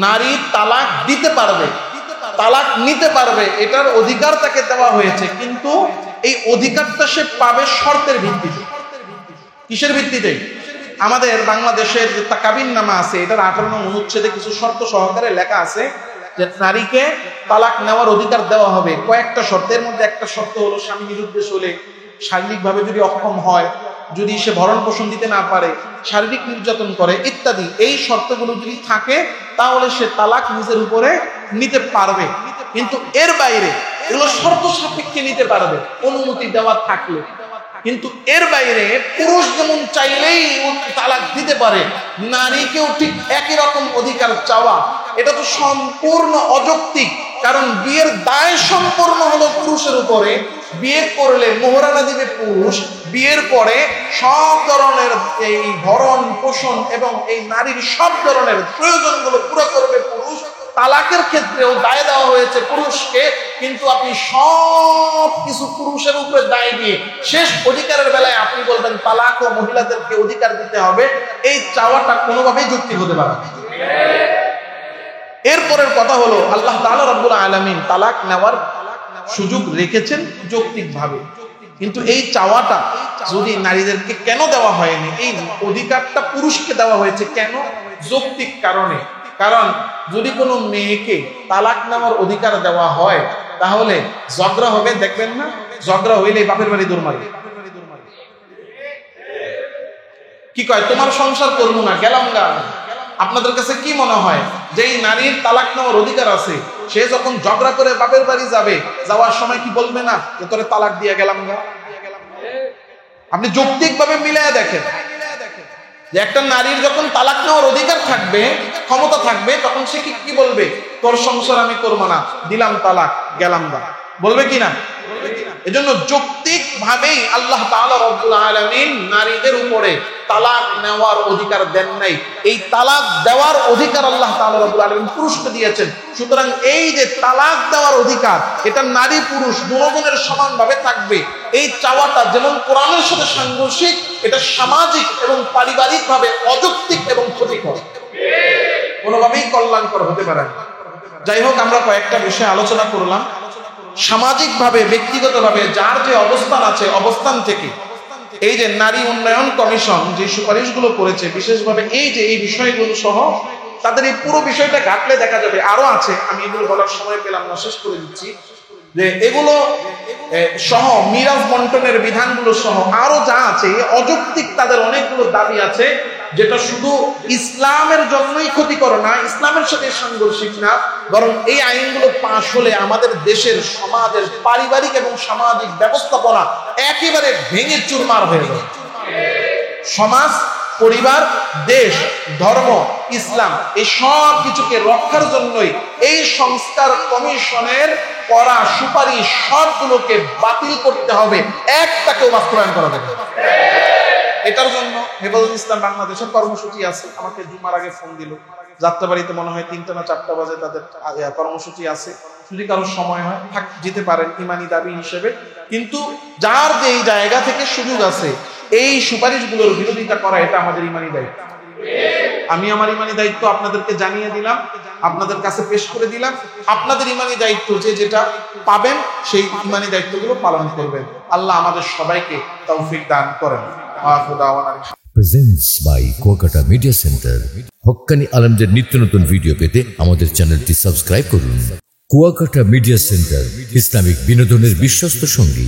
নারী তালাক দিতে পারবে, তালাক নিতে পারবে, এটার অধিকার তাকে দেওয়া হয়েছে। কিন্তু এই অধিকারটা সে পাবে শর্তের ভিত্তিতে। কিসের ভিত্তিতে? আমাদের বাংলাদেশের যে তাকাবিন নামা আছে, এটার 18 নং অনুচ্ছেদে কিছু শর্ত সহকারে লেখা আছে যে নারীকে তালাক নেওয়ার অধিকার দেওয়া হবে কয়েকটা শর্তের মধ্যে একটা শর্ত হলো স্বামী নিরুদ্দেশ হলে, শারীরিকভাবে যদি অক্ষম হয়, যদি সে ভরণ পোষণ দিতে না পারে, শারীরিক নির্যাতন করে ইত্যাদি, এই শর্তগুলো যদি থাকে তাহলে সে তালাক নিজের উপরে নিতে পারবে। কিন্তু এর বাইরে এগুলো শর্ত সাপেক্ষে নিতে পারবে অনুমতি দেওয়া থাকলে। কিন্তু এর বাইরে পুরুষ যেমন চাইলেই তালাক দিতে পারে, নারীকেও ঠিক একই রকম অধিকার চাওয়া এটা তো সম্পূর্ণ অযৌক্তিক। কারণ বিয়ের দায় সম্পূর্ণ হলো পুরুষের উপরে। বিয়ে করলে মোহরানা দিবে পুরুষ, বিয়ের পরে সব ধরনের এই ভরণ পোষণ এবং এই নারীর সব ধরনের প্রয়োজনগুলো পুরো করবে পুরুষ। তালাকের ক্ষেত্রেও দায় দেওয়া হয়েছে পুরুষকে, কিন্তু আপনি সব কিছু পুরুষের উপরে দায় দিয়ে শেষ অধিকারের বেলায় আপনি বলবেন তালাক ও মহিলাদেরকে অধিকার দিতে হবে, এই চাওয়াটা কোনোভাবেই যৌক্তিক হতে পারে না। এরপরের কথা হলো আল্লাহ তাআলা রাব্বুল আলামিন তালাক নেওয়ার সুযোগ রেখেছেন যৌক্তিকভাবে, কিন্তু এই চাওয়াটা যদি নারীদেরকে কেন দেওয়া হয়নি, এই অধিকারটা পুরুষকে দেওয়া হয়েছে কেন? যৌক্তিক কারণে। কারণ যদি কোনো মেয়েকে তালাক নেওয়ার অধিকার দেওয়া হয় তাহলে ঝগড়া হবে, দেখবেন না? ঝগড়া হইলে বাপের বাড়ি দৌড় মারে, কি কয় তোমার সংসার করবো না, গেলাম গা। আপনাদের কাছে কি মনে হয় যে এই নারীর তালাক নেওয়ার অধিকার আছে, সে যখন ঝগড়া করে বাপের বাড়ি যাবে, যাওয়ার সময় কি বলবে না যে তোরে তালাক দিয়ে গেলাম গা? আপনি যৌক্তিকভাবে মিলায় দেখেন যে একটা নারীর যখন তালাক নেওয়ার অধিকার থাকবে, ক্ষমতা থাকবে, তখন সে কি বলবে? তোর সংসার আমি করবো না, দিলাম তালাক, গেলাম গা, বলবে কিনা? এজন্য যৌক্তিক ভাবেই আল্লাহ তাআলা রব্বুল আলামিন নারীদের উপরে তালাক নেওয়ার অধিকার দেন নাই, এই তালাক দেওয়ার অধিকার আল্লাহ তাআলা রব্বুল আলামিন পুরুষকে দিয়েছেন। সুতরাং এই যে তালাক দেওয়ার অধিকার, এটা নারী পুরুষ দুজনের সমানভাবে থাকবে। এই চাওয়াটা যেমন কোরআনের সাথে সাংঘর্ষিক, এটা সামাজিক এবং পারিবারিক ভাবে অযৌক্তিক এবং ক্ষতিকর, কোনোভাবেই কল্যাণকর হতে পারে না। যাই হোক, আমরা কয়েকটা বিষয় আলোচনা করলাম। সামাজিক ভাবে, ব্যক্তিগত ভাবে যার যে অবস্থান আছে, অবস্থান থেকে এই যে নারী উন্নয়ন কমিশন যে সুপারিশগুলো করেছে, বিশেষভাবে এই যে এই বিষয়গুলো সহ তাদের এই পুরো বিষয়টা ঘাটলে দেখা যাবে আরো আছে, আমি এগুলো বলার সময় পেলাম না, শেষ করে দিচ্ছি, যে এগুলো সহ মিরাজ বন্টনের বিধানগুলো সহ আরো যা আছে অযৌক্তিক তাদের অনেকগুলো দাবি আছে, যেটা শুধু ইসলামের জন্যই ক্ষতিকর না, ইসলামের সাথে সাংঘর্ষিক না, বরং এই আইনগুলো পাশ হলে আমাদের দেশের সমাজের পারিবারিক এবং সামাজিক ব্যবস্থাপনা একেবারে ভেঙে চুরমার হয়ে যাবে। সমাজ, পরিবার, দেশ, ধর্ম, ইসলাম এই সব কিছুকে রক্ষার জন্যই এই সংস্কার কমিশনের করা সুপারিশ সবগুলোকে বাতিল করতে হবে, একটাকেও বাস্তবায়ন করা যাবে। এটার জন্য হেফাজত ইসলাম বাংলাদেশের কর্মসূচি আছে। আমাকে জুমার আগে ফোন দিল, যাত্রাবাড়িতে মনে হয় 3টা না 4টা বাজে তাদের কর্মসূচি আছে। যদি কারো সময় হয় যেতে পারেন ইমানি দাবি হিসেবে। কিন্তু যার যে এই জায়গা থেকে সুযোগ আছে, এই সুপারিশগুলোর বিরোধিতা করা এটা আমাদের ইমানি দায়িত্ব। আমি আমার ইমানি দায়িত্ব আপনাদেরকে জানিয়ে দিলাম, আপনাদের কাছে পেশ করে দিলাম। আপনাদের ইমানি দায়িত্ব যে যেটা পাবেন সেই ইমানি দায়িত্বগুলো পালন করবেন। আল্লাহ আমাদের সবাইকে তৌফিক দান করেন। Presents by Kuakata media centre. হক্কানি আলেমদের নিত্য নতুন ভিডিও পেতে আমাদের চ্যানেলটি সাবস্ক্রাইব করুন। কুয়াকাটা মিডিয়া সেন্টার, ইসলামিক বিনোদনের বিশ্বস্ত সঙ্গী।